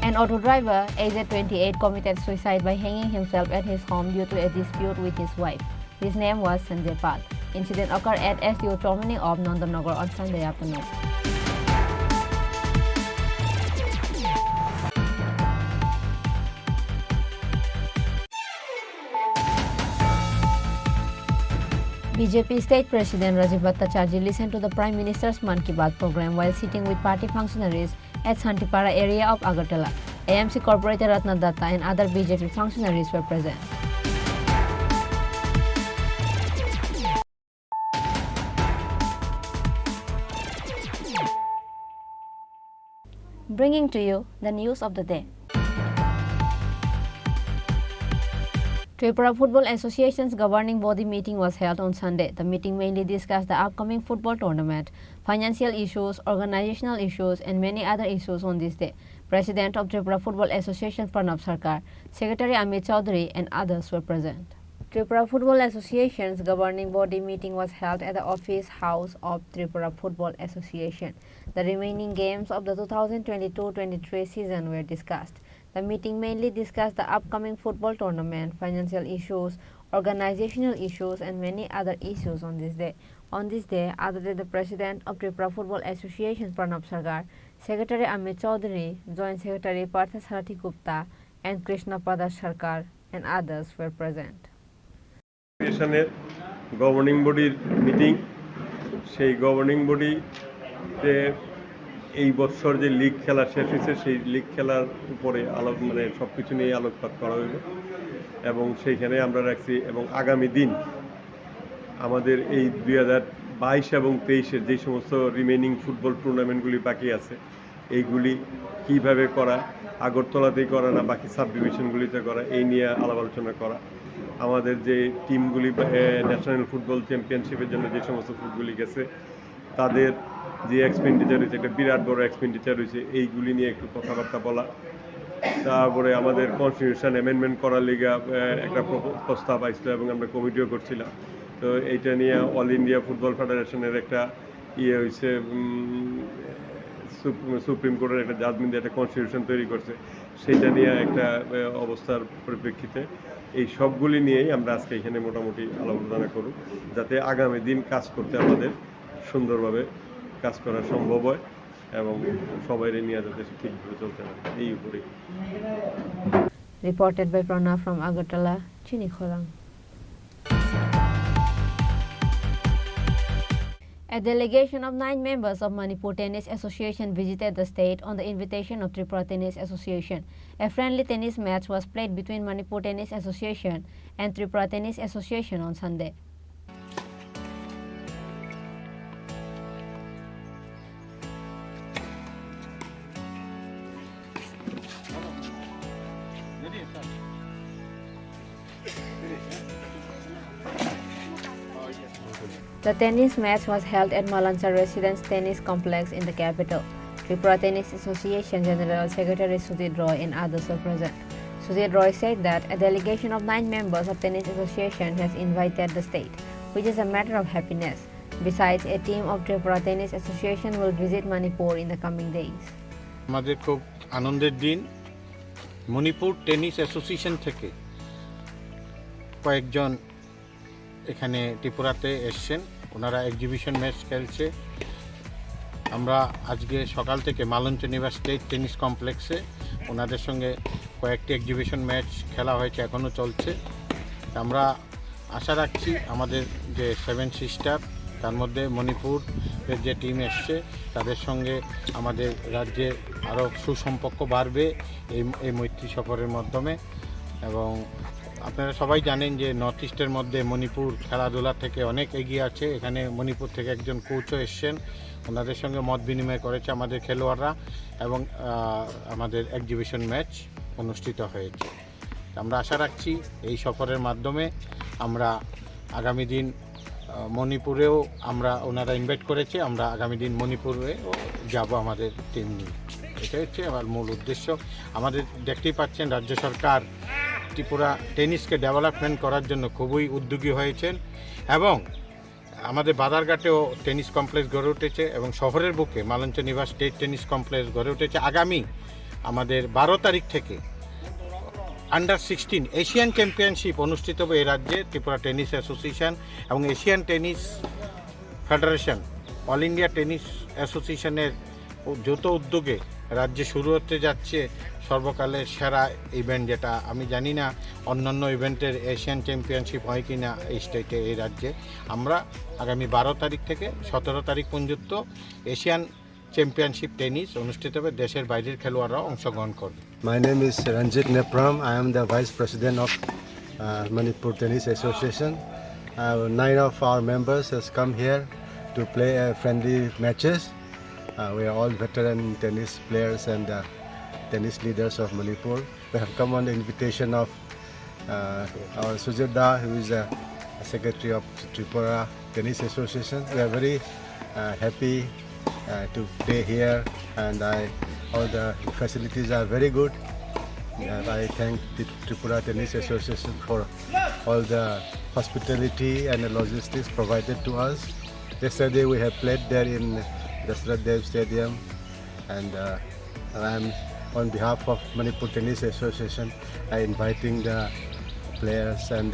An auto driver, aged 28, committed suicide by hanging himself at his home due to a dispute with his wife. His name was Sanjay Pal. Incident occurred at SDO terminal of Nandanagar on Sunday afternoon. BJP State President Rajiv Bhattacharjee listened to the Prime Minister's Man Ki Baat program while sitting with party functionaries at Santipara area of Agartala. AMC Corporator Ratna Datta and other BJP functionaries were present. Bringing to you the news of the day. Tripura Football Association's governing body meeting was held on Sunday. The meeting mainly discussed the upcoming football tournament, financial issues, organizational issues, and many other issues on this day. President of Tripura Football Association Pranab Sarkar, Secretary Amit Chaudhary, and others were present. Tripura Football Association's governing body meeting was held at the office house of Tripura Football Association. The remaining games of the 2022-23 season were discussed. The meeting mainly discussed the upcoming football tournament, financial issues, organizational issues, and many other issues on this day. On this day, other than the President of Tripura Football Association Pranab Sarkar, Secretary Amit Chaudhary, Joint Secretary Partha Sarathi Gupta, and Krishna Pada Sarkar, and others were present. Governing বডির meeting, সেই governing বডিতে এই বছর যে league খেলা শেষ হয়েছে সেই লিগ খেলার উপরে সব কিছু নিয়ে আলোকপাত করা হইল এবং সেইখানে আমরা রাখছি এবং আগামী দিন আমাদের এই 2022 এবং 23-এর যে সমস্ত রিমেনিং ফুটবল টুর্নামেন্টগুলি বাকি আছে এইগুলি কিভাবে করা, আগরতলাতেই করা না বাকি সাব ডিভিশনগুলিতে করা, এই নিয়ে আলাপ আলোচনা করা। আমাদের যে টিমগুলি ন্যাশনাল ফুটবল চ্যাম্পিয়নশিপের জন্য যে সমস্ত ফুটবলগুলি গেছে তাদের যে এক্সপেন্ডিচার হয়েছে, একটা বিরাট বড় এক্সপেন্ডিচার হয়েছে, এইগুলি নিয়ে একটু কথাবার্তা বলা। তারপরে আমাদের কনস্টিটিউশন অ্যামেন্ডমেন্ট করার লিগা একটা প্রস্তাব আসছিল এবং আমরা কমিটিও করছিলাম। তো এইটা নিয়ে অল ইন্ডিয়া ফুটবল ফেডারেশনের একটা হয়েছে, সুপ্রিম কোর্টের একটা জাজমেন্ট একটা কনস্টিটিউশন তৈরি করছে, সেইটা নিয়ে একটা অবস্থার পরিপ্রেক্ষিতে এই সবগুলি নিয়েই আমরা আজকে এখানে মোটামুটি আলোচনা করব, যাতে আগামী দিন কাজ করতে আমাদের সুন্দরভাবে কাজ করা সম্ভব হয় এবং সবাই নিয়ে যাতে ঠিকভাবে চলতে পারে এই উপরেই। Reported by Pranav from Agartala, Chini Khorang. A delegation of 9 members of Manipur Tennis Association visited the state on the invitation of Tripura Tennis Association. A friendly tennis match was played between Manipur Tennis Association and Tripura Tennis Association on Sunday. The tennis match was held at Malanchar Residence Tennis Complex in the capital. Tripura Tennis Association General Secretary Sujit Roy and others were present. Sujit Roy said that a delegation of 9 members of Tennis Association has invited the state, which is a matter of happiness. Besides, a team of Tripura Tennis Association will visit Manipur in the coming days. আমাদের খুব আনন্দের দিন Manipur tennis association থেকে কয়েকজন এখানে ত্রিপুরাতে এসেছেন ওনারা এক্সিবিশন ম্যাচ খেলছে আমরা আজকে সকাল থেকে মালঞ্চ নিবাস স্টেট টেনিস কমপ্লেক্সে ওনাদের সঙ্গে কয়েকটি এক্সিবিশন ম্যাচ খেলা হয়েছে এখনও চলছে আমরা আশা রাখছি আমাদের যে 7 সিস্টার তার মধ্যে মণিপুরের যে টিম এসছে তাদের সঙ্গে আমাদের রাজ্যে আরও সুসম্পর্ক বাড়বে এই মৈত্রী সফরের মাধ্যমে এবং আপনারা সবাই জানেন যে নর্থ ইস্টের মধ্যে মণিপুর খেলাধুলা থেকে অনেক এগিয়ে আছে এখানে মণিপুর থেকে একজন কোচও এসছেন ওনাদের সঙ্গে মত বিনিময় করেছে আমাদের খেলোয়াড়রা এবং আমাদের এক্সিবিশন ম্যাচ অনুষ্ঠিত হয়েছে আমরা আশা রাখছি এই সফরের মাধ্যমে আমরা আগামী দিন মণিপুরেও আমরা ওনারা ইনভাইট করেছে আমরা আগামী দিন মণিপুরেও যাব আমাদের টিম নিয়ে এটা হচ্ছে আমার মূল উদ্দেশ্য আমাদের দেখতেই পাচ্ছেন রাজ্য সরকার ত্রিপুরা টেনিসকে ডেভেলপমেন্ট করার জন্য খুবই উদ্যোগী হয়েছেন এবং আমাদের বাদারঘাটেও টেনিস কমপ্লেক্স গড়ে উঠেছে এবং শহরের বুকে মালঞ্চ নিবাস স্টেট টেনিস কমপ্লেক্স গড়ে উঠেছে আগামী আমাদের 12 তারিখ থেকে আন্ডার 16 এশিয়ান চ্যাম্পিয়নশিপ অনুষ্ঠিত হবে এই রাজ্যে ত্রিপুরা টেনিস অ্যাসোসিয়েশন এবং Asian tennis federation all India tennis অ্যাসোসিয়েশনের যৌথ উদ্যোগে রাজ্যে শুরু হতে যাচ্ছে সর্বকালের সেরা ইভেন্ট যেটা আমি জানি না অন্যান্য ইভেন্টের এশিয়ান চ্যাম্পিয়নশিপ হয় কি না এই স্টেটে এই রাজ্যে আমরা আগামী 12 তারিখ থেকে 17 তারিখ পর্যন্ত এশিয়ান চ্যাম্পিয়নশিপ টেনিস অনুষ্ঠিত হবে দেশের বাইরের খেলোয়াড়রাও অংশগ্রহণ করবে My name is Ranjit Nepram. I am the Vice President of Manipur Tennis Association. 9 of our members has come here to play friendly matches. We are all veteran tennis players and tennis leaders of Manipur. We have come on the invitation of our Sujit Da, who is the Secretary of Tripura Tennis Association. We are very happy to play here and all the facilities are very good. I thank the Tripura Tennis Association for all the hospitality and the logistics provided to us. Yesterday we have played there in Dasrat Dev Stadium and I am on behalf of Manipur Tennis Association inviting the players and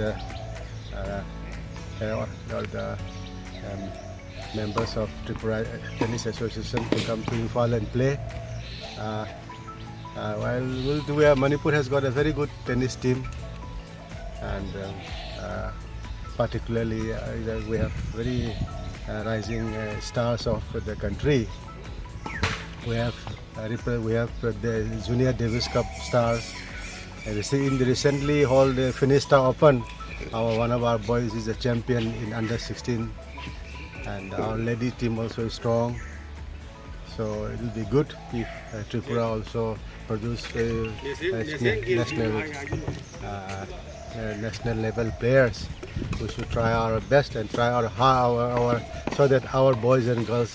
all the members of Tripura Tennis Association to come to Imphal and play. While Manipur has got a very good tennis team and particularly we have very rising stars of the country. We have the Junior Davis Cup stars. In the recently held Finista Open, one of our boys is a champion in under 16 and our lady team also is strong. So it will be good if Tripura also produce national level players. We should try our best and try our so that our boys and girls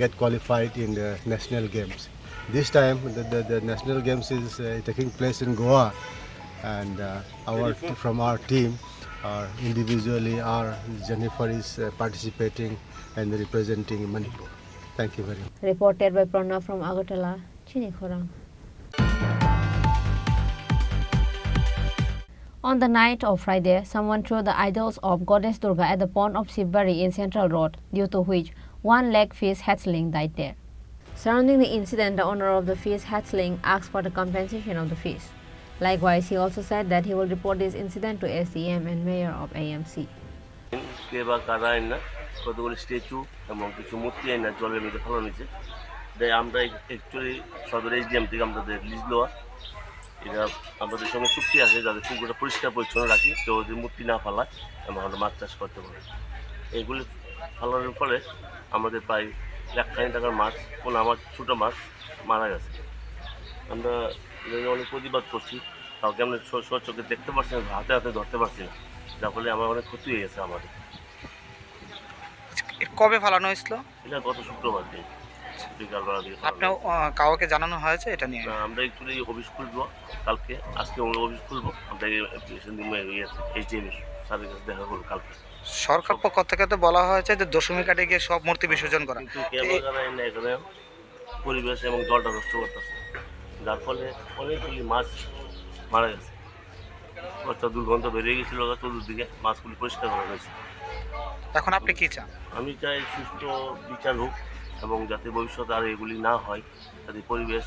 get qualified in the national games. This time the national games is taking place in Goa and from our team individually our Jennifer is participating and representing Manipur. Thank you very much. Reported by Pranav from Agartala, Chini Khorang. On the night of Friday, someone threw the idols of Goddess Durga at the pond of Shivbari in Central Road, due to which one leg fish hatchling died there. Surrounding the incident, the owner of the fish hatchling asked for the compensation of the fish. Likewise, he also said that he will report this incident to SDM and Mayor of AMC. কে বা কারা আইন না কতগুলি statue এবং কিছু মূর্তি আইন না জলের মধ্যে ফেলানো হয়েছে। তাই আমরা অ্যাকচুয়ালি সদর এইচডিএম থেকে আমাদের লিজ লওয়া, এটা আমাদের সঙ্গে চুক্তি আছে যাদের পুকুরটা পরিষ্কার পরিচ্ছন্ন রাখি, কেউ যদি মূর্তি না ফেলায় এবং আমরা মাছ চাষ করতে পারি। এগুলি ফেলানোর ফলে আমাদের প্রায় $1,000,000 টাকার মাছ, কোনো আমার ছোটো মাছ মারা গেছে। আমরা অনেক প্রতিবাদ করছি, তাও কেমন চোখে দেখতে পাচ্ছি না, হাতে হাতে ধরতে পারছি না, যার ফলে আমার অনেক ক্ষতি হয়ে গেছে আমাদের। কবে ফালানো হয়েছিল? এটা গত শুক্রবার দিন বিকালবেলা দিয়ে। আপনার কাউকে জানানো হয়েছে এটা নিয়ে? আমরা একটু অফিস খুলবো কালকে, আজকে আমরা অফিস খুলবো, আমরা অ্যাপ্লিকেশন দিব এইচডিএম স্যারের কাছে দেখা করবো কালকে। সরকার পক্ষ থেকে তো বলা হয়েছে যে দশমী ঘাটে গিয়ে সব মূর্তি বিসর্জন করা, কিন্তু এখানে পরিবেশ এবং জলটা নষ্ট করতেছে, যার ফলে অনেকগুলি মাছ মারা গেছে। একটা দুর্গন্ধ বেরিয়ে গেছিলো চতুর্দিকে, মাছগুলি পরিষ্কার করা হয়েছে। এখন আপনি কি চান? আমি চাই সুষ্ঠু বিচার হোক এবং যাতে ভবিষ্যতে আর এগুলি না হয়, যাতে পরিবেশ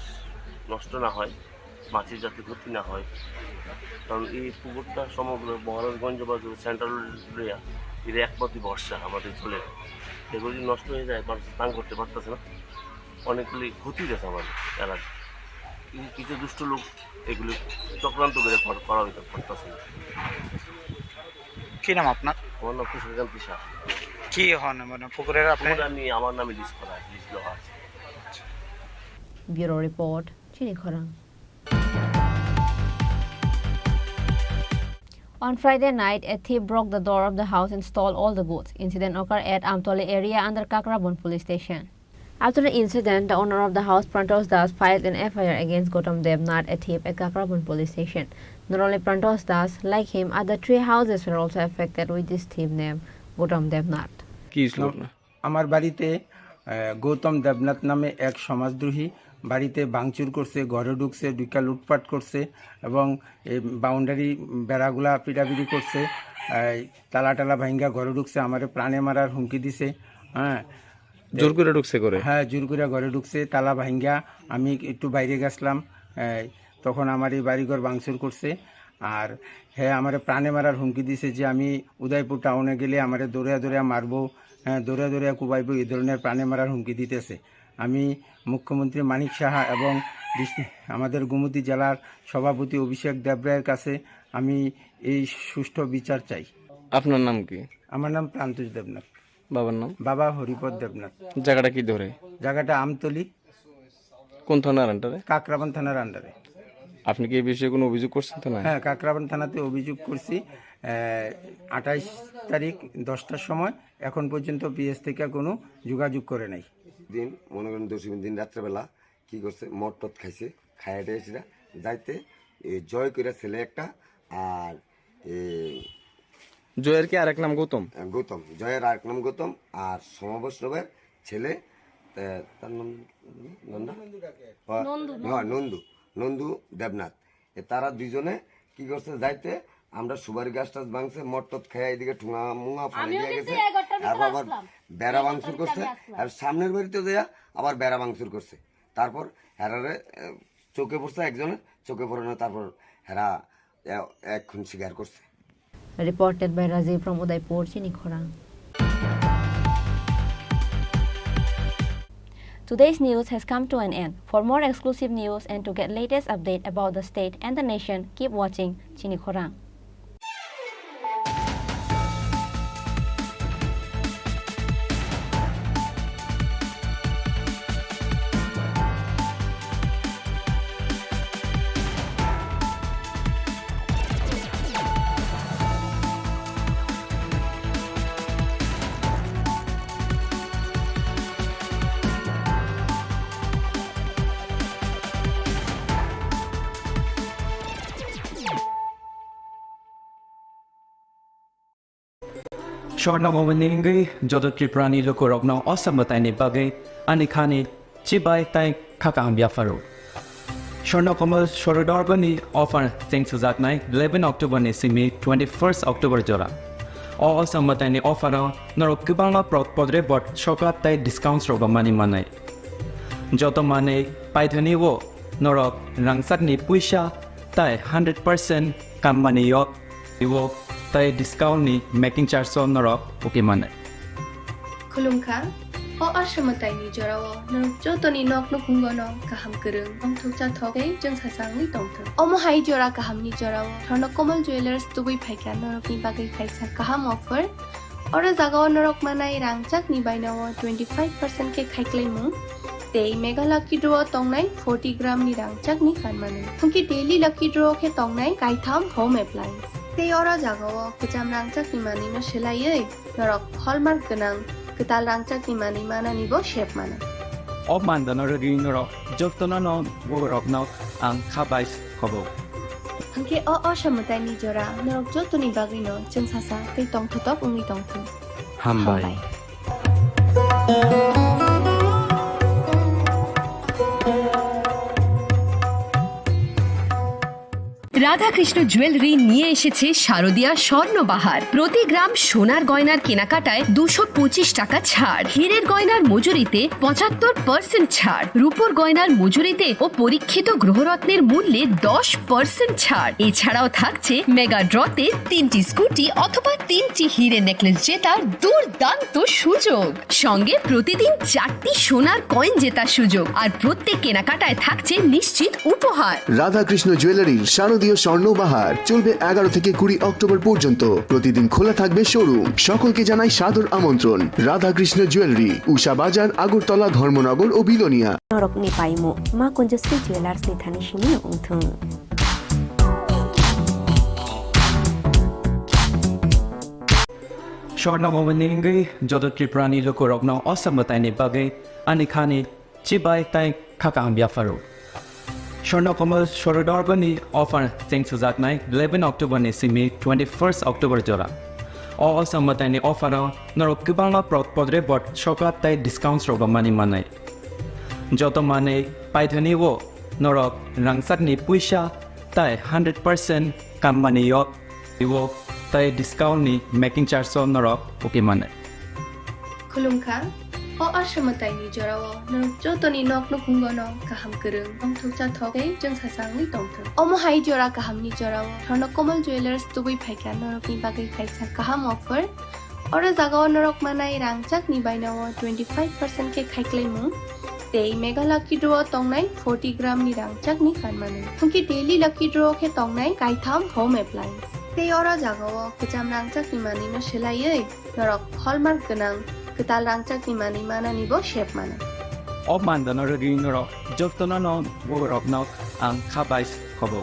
নষ্ট না হয়, মাছের যাতে ক্ষতি না হয়। কারণ এই পুকুরটা সমগ্র মহারাজগঞ্জ বা সেন্ট্রাল এরিয়া এর একমাত্র ভরসা আমাদের চলে। এগুলি নষ্ট হয়ে যায়, মানুষ স্নান করতে পারতেছে না, অনেকগুলি ক্ষতি গেছে আমাদের এলাকায়। কিছু দুষ্ট লোক এগুলি চক্রান্ত করে করা হইতে পারতেছে না। কি নাম আপনার? আমার নাম কৃষ্ণকান্ত শাহ। কি হন মানে পুকুরের আপনার? আমি আমার নামে লিস্ট করা আছে, লিস্ট দেওয়া আছে। Bureau Report, Chini Khorang. On Friday night, a thief broke the door of the house and stole all the goods. Incident occurred at Amtole area under Kakrabon police station. After the incident, the owner of the house, Prantos Das, filed an FIR against Gautam Devnath, a thief at Kakrabon police station. Not only Prantos Das, like him, other 3 houses were also affected with this thief named Gautam Devnath. আমার বাড়িতে গৌতম দেবনাথ নামে এক সমাজদ্রোহী বাড়িতে ভাঙচুর করছে, ঘরে ঢুকছে, ঢুকা লুটপাট করছে এবং এই বাউন্ডারি বেড়াগুলা পিটাপিটি করছে, তালা টালা ভাঙ্গা ঘরে ঢুকছে, আমারে প্রাণে মারার হুমকি দিছে। হ্যাঁ, জোর করে ঢুকছে করে? হ্যাঁ, জোর করে ঘরে ঢুকছে, তালা ভাঙ্গা। আমি একটু বাইরে গেছিলাম, তখন আমার এই বাড়িঘর ভাঙচুর করছে। আর হ্যাঁ, আমারে প্রাণে মারার হুমকি দিছে যে আমি উদয়পুর টাউনে গেলে আমারে দৌড়িয়া দৌড়িয়া মারবো, দৌড়িয়া দৌড়িয়া কুবাইবো, এই ধরনের প্রাণে মারার হুমকি দিতেছে। আমি মুখ্যমন্ত্রী মানিক সাহা এবং আমাদের গোমতী জেলার সভাপতি অভিষেক দেবরায়ের কাছে আমি এই সুষ্ঠু বিচার চাই। আপনার নাম কি? আমার নাম প্রান্তোষ দেবনাথ। বাবার নাম? বাবা হরিপদ দেবনাথ। জায়গাটা কি ধরে? জায়গাটা আমতলি। কোন থানার আন্ডারে? কাকরাবান থানার আন্ডারে। আপনি কি এই বিষয়ে কোনো অভিযোগ করছেন থানায়? হ্যাঁ, কাকরাবান থানাতে অভিযোগ করছি 28 তারিখ 10টার সময়। এখন পর্যন্ত পিএস থেকে কোনো যোগাযোগ করে নাই। দিন মনে করেন দশমীর দিন রাত্রেবেলা কি করছে, মদ টদ খাইছে, খাইয়াটে এসেরা যাইতে জয় করে ছেলে একটা, আর জয়ের কি আরেক নাম গৌতম? গৌতম, জয়ের আরেক নাম গৌতম, আর সমবৈষ্ণবের ছেলে তার নাম নন্দু দেবনাথ। তারা দুইজনে কি করছে, যাইতে আমরা সুপারি গাছ টাছ ভাঙছে, মদ টদ খেয়ে এদিকে ঠুঙা মুঙা ফাড়ে দিয়ে গেছে, আর আবার বেড়া ভাঙচুর করছে, আর সামনের বাড়িতে যাইয়া আবার বেড়া ভাঙচুর করছে। তারপর হেরারে চোখে পড়ছে, একজনের চোখে পড়ে না, তারপর হেরা এখন স্বীকার করছে। Reported by Rajiv from Udaipur, Chini Khorang. Today's news has come to an end. For more exclusive news and to get latest update about the state and the nation, keep watching Chini Khorang. Shortnamawiningay Jodot Triprani Lokorogno Osamatani Bagay Anikani Chibai Tai Kakambia Faro. Shornakomal Shorodarbani offer thanks to that night 11 October Nisimi 21st October Jora. Osamatani offer Norokibana Podre Bot Shokat Tai discounts Roga Mani Manai. Joto Mane Paithani Wo Norok Rangsakni Puisha Tai 100% Kammani Yok iwo tai discount ni making charge so norok okay mane Khulumkha o asamatai ni jorao no jotoni nok no kungono kaham kereng ong thukcha thokai jeng sasang ni tongthang omo hai jora kaham ni jorao thorno komal jewelers tubui phaika norok ni bagai khaisa kaham offer ora jagao norok manai rangchak ni bainawo 25% ke khaiklai mu tei mega lucky draw tongnai 40 gram ni rangchak ni kanmanu hungki daily lucky draw ke tongnai kaitham home appliance tei ora jagao kecham rangchak ni mani no selaiei norok hallmark ganang ketal rangchak ni mani mana nibo shape mana of mandano regi norok joktona no worok no ang khabais khobo hangke o samutai ni jora norok jotoni bagai no jeng sasa tei tongthotok ungi tongthang hambai Radhakrishna jewellery নিয়ে এসেছে শারদীয়া স্বর্ণবাহার। প্রতি গ্রাম সোনার গয়নার কেনাকাটায় 225 টাকা ছাড়, হীরের গয়নার মজুরিতে 75% ছাড়, রূপোর গয়নার মজুরিতে ও পরীক্ষিত গ্রহরত্নের মূল্যে 10% ছাড়। এছাড়াও থাকছে মেগা ড্রতে 3টি স্কুটি অথবা 3টি হীরে নেকলেস জেতার দুর্দান্ত সুযোগ, সঙ্গে প্রতিদিন 4টি সোনার কয়েন জেতার সুযোগ, আর প্রত্যেক কেনাকাটায় থাকছে নিশ্চিত উপহার। রাধাকৃষ্ণ জুয়েলারির শারদীয় স্বর্ণবাহার চলবে 11 থেকে 20 অক্টোবর পর্যন্ত। প্রতিদিন খোলা থাকবে শোরুম। সকলকে জানাই সাদর আমন্ত্রণ। রাধাকৃষ্ণ জুয়েলারি, উষা বাজার, আগরতলা, ধর্মনগর ও Belonia. Norok ni paimu ma Conjusri Jewelers ni thani shimi ungthung. Shorna momeningi jodo Tripurani loko rokno osamatai ni bagai anikhani chibai tai khakang biafaro. Shorna Komal Shorodarbani offer thanks to Zaknai 11 October ni simi 21st October jora. O samatai ni offer norok kibanga podre bot shokat tai discounts roga mani manai. Joto mane paithani wo norok rangsak ni puisha tai 100% kam mani yok iwo tai discount ni making charge so norok okay mane. Khulumkha o asamatai ni jorao norok jotoni nok no kungono kaham kereng ong thukcha thokai jeng sasang ni tongthang omo hai jora kaham ni jorao thorno komal jewelers tubui phaika norok ni bagai khaisa kaham offer ora jagao norok manai rangchak ni bainawo 25% ke khaiklai mu tei mega lucky draw tongnai 40 gram ni rangchak ni kanmanu hungki daily lucky draw ke tongnai kaitham home appliance tei ora jagao kecham rangchak ni mani no selaiei norok hallmark ganang ketal rangchak ni mani mana nibo shape mana Of mandano regi norok joktona no worok no ang khabais khobo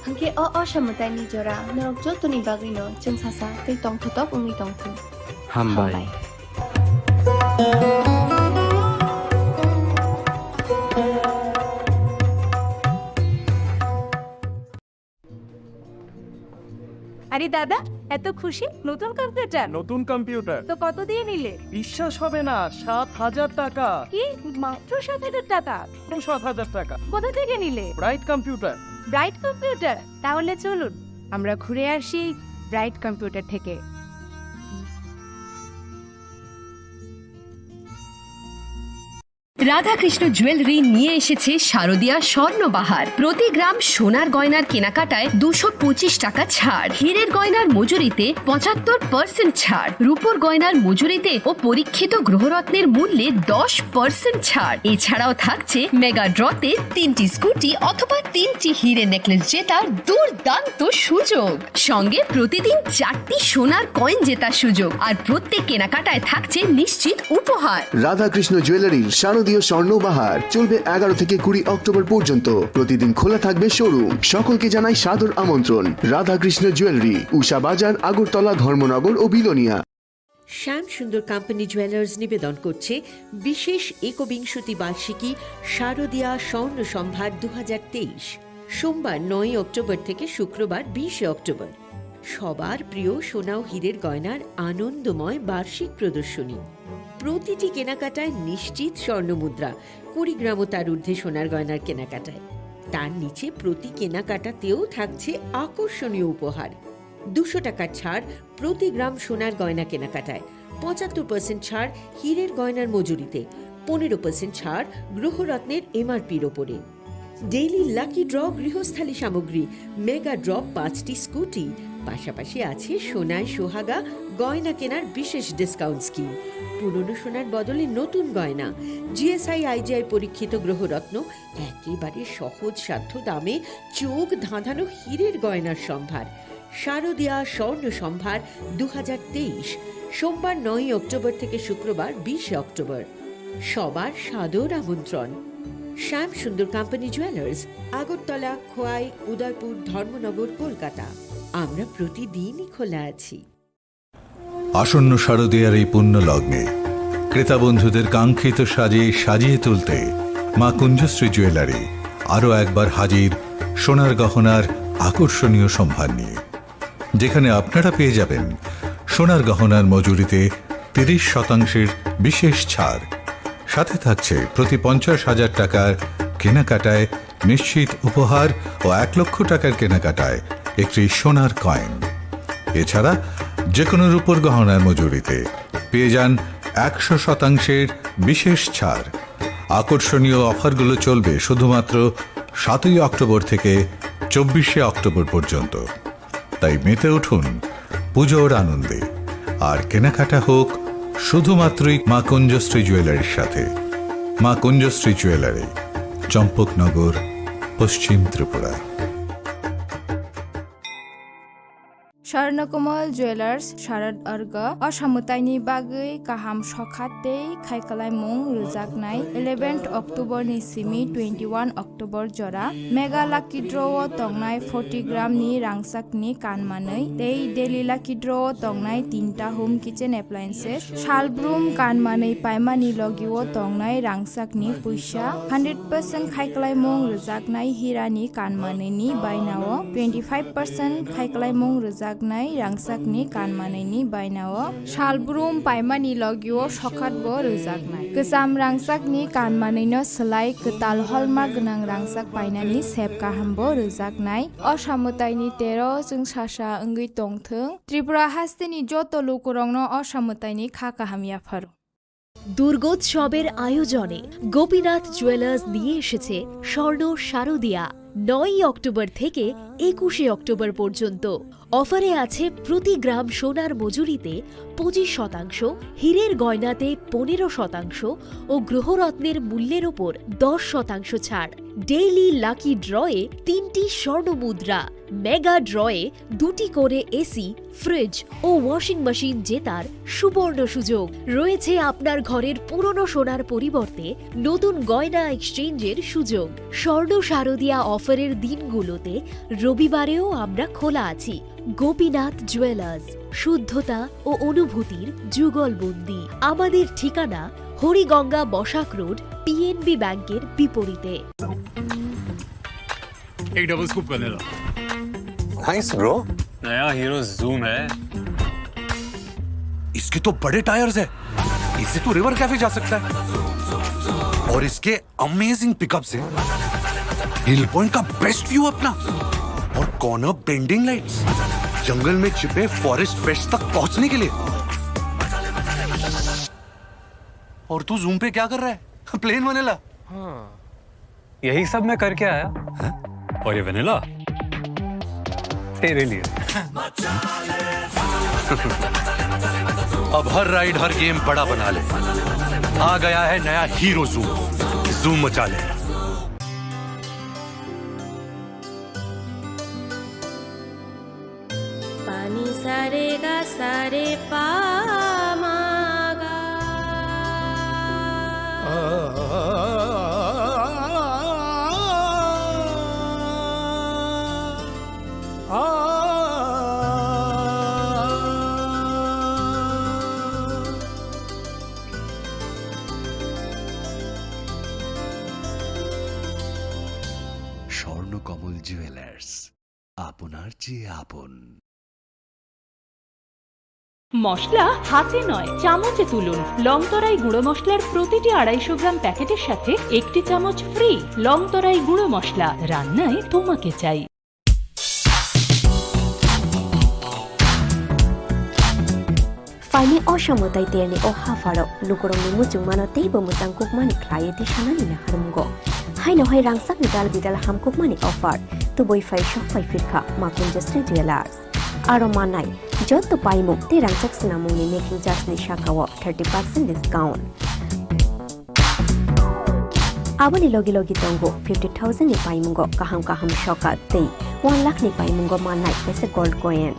hangke o samutai ni jora norok jotoni bagai no jeng sasa tei tongthotok ungi tongthang hambai আরে দাদা এত খুশি নতুন computer? নতুন computer তো কত দিয়ে নিলে? বিশ্বাস হবে না, 7,000 টাকা। কি মাত্র 7,000 টাকা? 7,000 টাকা। কোথা থেকে নিলে? Bright computer. Bright computer? তাহলে চলুন আমরা ঘুরে আসি ব্রাইট কম্পিউটার থেকে। রাধাকৃষ্ণ জুয়েলারি নিয়ে এসেছে শারদীয়া স্বর্ণবাহার। প্রতি গ্রাম সোনার গয়নার কেনাকাটায় 225 টাকা ছাড়, হীরের গয়নার মজুরিতে 75% ছাড়, রূপোর গয়নার মজুরিতে ও পরীক্ষিত গ্রহরত্নের মূল্যে 10% ছাড়। এছাড়াও থাকছে মেগা ড্রতে 3টি স্কুটি অথবা 3টি হীরে নেকলেস জেতার দুর্দান্ত সুযোগ, সঙ্গে প্রতিদিন 4টি সোনার কয়েন জেতার সুযোগ, আর প্রত্যেক কেনাকাটায় থাকছে নিশ্চিত উপহার। রাধাকৃষ্ণ জুয়েলারির শারদীয় স্বর্ণবাহার চলবে 11 থেকে 20 অক্টোবর পর্যন্ত। প্রতিদিন খোলা থাকবে শোরুম। সকলকে জানাই সাদর আমন্ত্রণ। রাধাকৃষ্ণ জুয়েলারি, উষা বাজার, আগরতলা, ধর্মনগর ও বিলোনিয়া। শ্যাম সুন্দর কোম্পানি জুয়েলার্স নিবেদন করছে বিশেষ একবিংশতি বার্ষিকী শারদীয়া স্বর্ণ সম্ভার 2023, সোমবার 9 অক্টোবর থেকে শুক্রবার 20 অক্টোবর। সবার প্রিয় সোনা ও হীরের গয়নার আনন্দময় বার্ষিক প্রদর্শনী। প্রতিটি কেনাকাটায় নিশ্চিত স্বর্ণমুদ্রা, 20 গ্রাম ও তার ঊর্ধ্বে সোনার গয়নার কেনাকাটায়। তার নিচে প্রতি কেনাকাটাতেও থাকছে আকর্ষণীয় উপহার। 200 টাকার ছাড় প্রতি গ্রাম সোনার গয়না কেনাকাটায়, 75% ছাড় হীরের গয়নার মজুরিতে, 15% ছাড় গ্রহরত্নের এমআরপির ওপরে। ডেইলি লাকি ড্র গৃহস্থালী সামগ্রী, মেগা ড্র 5টি স্কুটি, পাশাপাশি আছে সোনায় সোহাগা গয়না কেনার বিশেষ ডিসকাউন্ট স্কিম, পুরনো সোনার বদলে নতুন গয়না, জিএসআই আইজিআই পরীক্ষিত গ্রহরত্ন, একেবারে সহজ সাধ্য দামে চোখ ধাঁধানো হীরের গয়নার সম্ভার। শারদীয়া স্বর্ণ সম্ভার 2023, সোমবার 9 অক্টোবর থেকে শুক্রবার 20 অক্টোবর। সবার সাদর আমন্ত্রণ। শ্যাম সুন্দর কোম্পানি জুয়েলার্স, আগরতলা, খোয়াই, উদয়পুর, ধর্মনগর, কলকাতা। আমরা প্রতিদিনই খোলা আছি। আসন্ন শারদীয়ার এই পুণ্য লগ্নে ক্রেতা বন্ধুদের কাঙ্ক্ষিত সাজে সাজিয়ে তুলতে মা কুঞ্জশ্রী জুয়েলারি আরও একবার হাজির সোনার গহনার আকর্ষণীয় সম্ভার নিয়ে, যেখানে আপনারা পেয়ে যাবেন সোনার গহনার মজুরিতে 30% বিশেষ ছাড়, সাথে থাকছে প্রতি 50,000 টাকার কেনাকাটায় নিশ্চিত উপহার ও 1 লক্ষ টাকার কেনাকাটায় একটি সোনার কয়েন। এছাড়া যে কোনো রূপোর গহনার মজুরিতে পেয়ে যান 100% বিশেষ ছাড়। আকর্ষণীয় অফারগুলো চলবে শুধুমাত্র 7 অক্টোবর থেকে 24 অক্টোবর পর্যন্ত। তাই মেতে উঠুন পুজোর আনন্দে, আর কেনাকাটা হোক শুধুমাত্রই মা কুঞ্জশ্রী জুয়েলারির সাথে। মা কুঞ্জশ্রী জুয়েলারি, চম্পকনগর, পশ্চিম ত্রিপুরা। स्वर्णकमल ज्वेलर्स शारद अर्ग असामुताइनि बागै गाहाम सखाते खायखालायमुं रोजागनाय 11 अक्टोबर नि सिमी 21 अक्टोबर जरा मेगा लाकी ड्र तंगनाय 40 ग्राम नि रांसाकनि कानमानै तै डेली लाकी ड्र तंगनाय 3टा होम किचेन एप्लायेंसेस शालब्रुम कानमानै पाइमानि लगिओ तंगनाय रांसाकनि पैसा 100% खायखालायमुं रोजागनाय हिरानि कानमानैनि बायनाव 25% खायखालायमुं रोजाग रांसाकनि कानमानैनि बायनाव शालब्रुम पाइमानि लगिओ सखातबो रोजागनाय गोजाम रांसाकनि कानमानैनो सोलाय गोताल हलमार्क गोनां रांसाक पाइनानि सेब गाहामबो रोजागनाय असामुताइनि 13 जों सासा ओंगै तंथों त्रिपुरा हास्तिनि जत लोकरंनो असामुताइनि खा काहामियाफार। দুর্গোৎসবের আয়োজনে গোপীনাথ জুয়েলার্স নিয়ে এসেছে স্বর্ণ শারদীয়া। 9 অক্টোবর থেকে 21 অক্টোবর পর্যন্ত অফারে আছে প্রতি গ্রাম সোনার মজুরিতে 25%, হীরের গয়নাতে 15% ও গ্রহরত্নের মূল্যের ওপর 10% ছাড়। ডেইলি লাকি ড্রয়ে 3টি স্বর্ণ মুদ্রা, মেগা ড্রয়ে 2টি করে এসি, ফ্রিজ ও ওয়াশিং মেশিন জেতার সুবর্ণ সুযোগ রয়েছে। আপনার ঘরের পুরনো সোনার পরিবর্তে নতুন গয়না এক্সচেঞ্জের সুযোগ। স্বর্ণ শারদীয়া অফারের দিনগুলোতে রবিবারেও আমরা খোলা আছি। গোপীনাথ জুয়েলার্স, শুদ্ধতা ও অনুভূতির যুগলবন্দি। আমাদের ঠিকানা হরিগঙ্গা বসাক রোড, পিএনবি ব্যাংকের বিপরীতে। एक डबल स्कूप करने लो। Nice bro. नया हीरो जूम है। इसके तो बड़े टायर्स है, इससे तो रिवर कैफे जा सकता है। और इसके अमेजिंग पिकअप से हिल पॉइंट का बेस्ट व्यू अपना, और कॉर्नर बेंडिंग लाइट्स, जंगल में छिपे फॉरेस्ट फेस्ट तक पहुंचने के लिए। और तू जूम पे क्या कर रहा है? Plane vanilla. हाँ, यही सब मैं करके आया। है? और ये वनीला तेरे लिए। अब हर राइड हर गेम बड़ा बना ले। आ गया है नया हीरो जूम, जूम मचा ले। पानी सारे गा सारे पा मागा। স্বর্ণকমল জুয়েলার্স, আপনার চেয়ে আপন। মশলা হাতে নয় চামচে তুলুন। লংতরাই গুঁড়ো মশলার প্রতিটি 250 গ্রাম প্যাকেটের সাথে 1টি চামচ ফ্রি। লংতরাই গুঁড়ো মশলা, রান্নায় তোমাকে চাই। Faini Oshamutai Tierney o Hafaro, Lukurong Mutung Manotei Bumutang Cookmani Clienti Shanani Harumgo. Haino Hai Rangsak Vidal Vidal Ham Cookmani offer to boy 5 shop 5 Firka, Makun Just Jewelers. aro manai jotto paimu ti rangchak sinamungni making charge ni shakawo 30% discount. Aboni logi logi tongo 50,000 ni paimungo kaham shoka tei 1 lakh ni paimungo manai pese gold coin.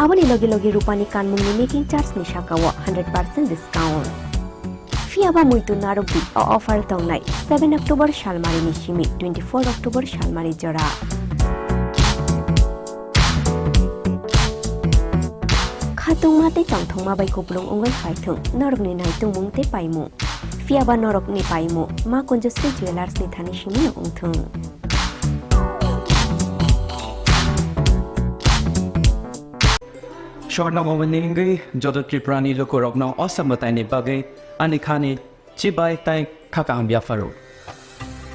Aboni logi logi rupani kanmungni making charge ni shakawo 100% discount. Fiaba muitu narubi offer tongnai 7 October shalmari ni shimi 24 October shalmari jora. Khatung mate tongthongma bai kuplung ongai phaithung norok ni naitung mungte paimu. Fiaba norok ni paimu ma Kunjasri Jewelers ni thani shimi no ongthung. Shorna moveningi jodo Tripurani loko rokno osambatai ni bagai ani khani chibai tai khakam biafaro.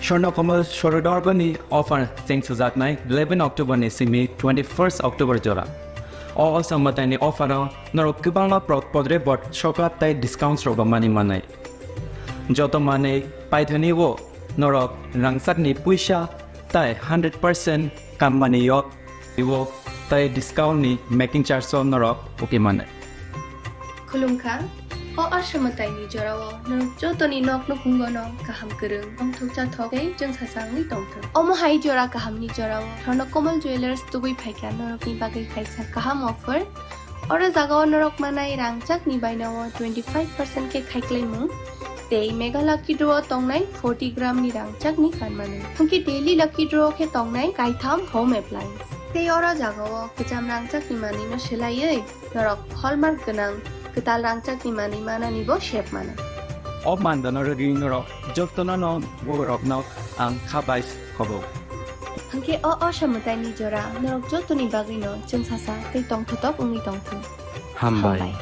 Shorna komal shorodarbani offer thanks to Zaknai 11 October ni simi 21st October jora. All sambatai ni offer norok kibanga podre bot shokat tai discounts roba mani manai. Joto mane paithani wo norok rangsak ni puisha tai 100% kam mani yok iwo tai discount ni making charge so norok okay mane. Khulumkha o asamatai ni jorao norok jotoni nokno khungono kaham kereng ongthok chathok jeng sasang ni tongthok. Omo hai jora kaham ni jorao Chini Khorang Jewelers tubui phaika norok ni bagai khaisa kaham offer. Ora jagao norok manai rangchak ni bainawo 25% ke khaiklaimu. Tei mega lucky draw tongnai 40 gram ni rangchak ni kanmanu. Hangki daily lucky draw ke tongnai kaitham home appliance. Tei ora jagao kejam rangchak ni mani no selaiei norok hallmark ganang ketal rangchak ni mani mana nibo shape mana. Of mandana regi norok joktona no borok no ang khabais khobo. Hangki o asamatai ni jora norok jotoni bagi no jeng sasa tei tongthotok ungi tongthu. Hambai.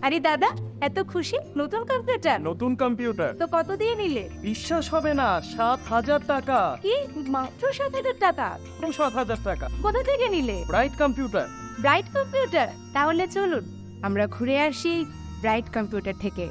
আরে দাদা এত খুশি নতুন computer নতুন computer তো কত দিয়ে নিলে? বিশ্বাস হবে না 7,000 টাকা। কি মাত্র 7,000 টাকা? 7,000 টাকা। কোথা থেকে নিলে? Bright computer. Bright computer? তাহলে চলুন আমরা ঘুরে আসি ব্রাইট কম্পিউটার থেকে।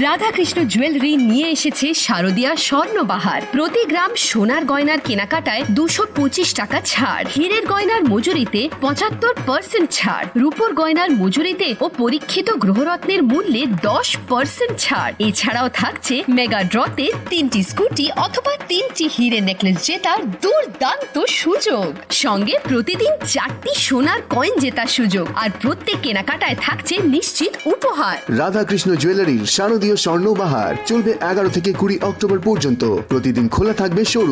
রাধাকৃষ্ণ জুয়েলারি নিয়ে এসেছে শারদীয়া স্বর্ণবাহার। প্রতি গ্রাম সোনার গয়নার কেনাকাটায় 225 টাকা ছাড়, হীরের গয়নার মজুরিতে 75% ছাড়, রূপোর গয়নার মজুরিতে ও পরীক্ষিত গ্রহরত্নের মূল্যে 10% ছাড়। এছাড়াও থাকছে মেগা ড্রতে 3টি স্কুটি অথবা 3টি হীরে নেকলেস জেতার দুর্দান্ত সুযোগ, সঙ্গে প্রতিদিন 4টি সোনার কয়েন জেতার সুযোগ, আর প্রত্যেক কেনাকাটায় থাকছে নিশ্চিত উপহার। রাধাকৃষ্ণ জুয়েলারির শারদীয় স্বর্ণবাহার চলবে 11 থেকে 20 অক্টোবর পর্যন্ত। প্রতিদিন খোলা থাকবে শোরুম।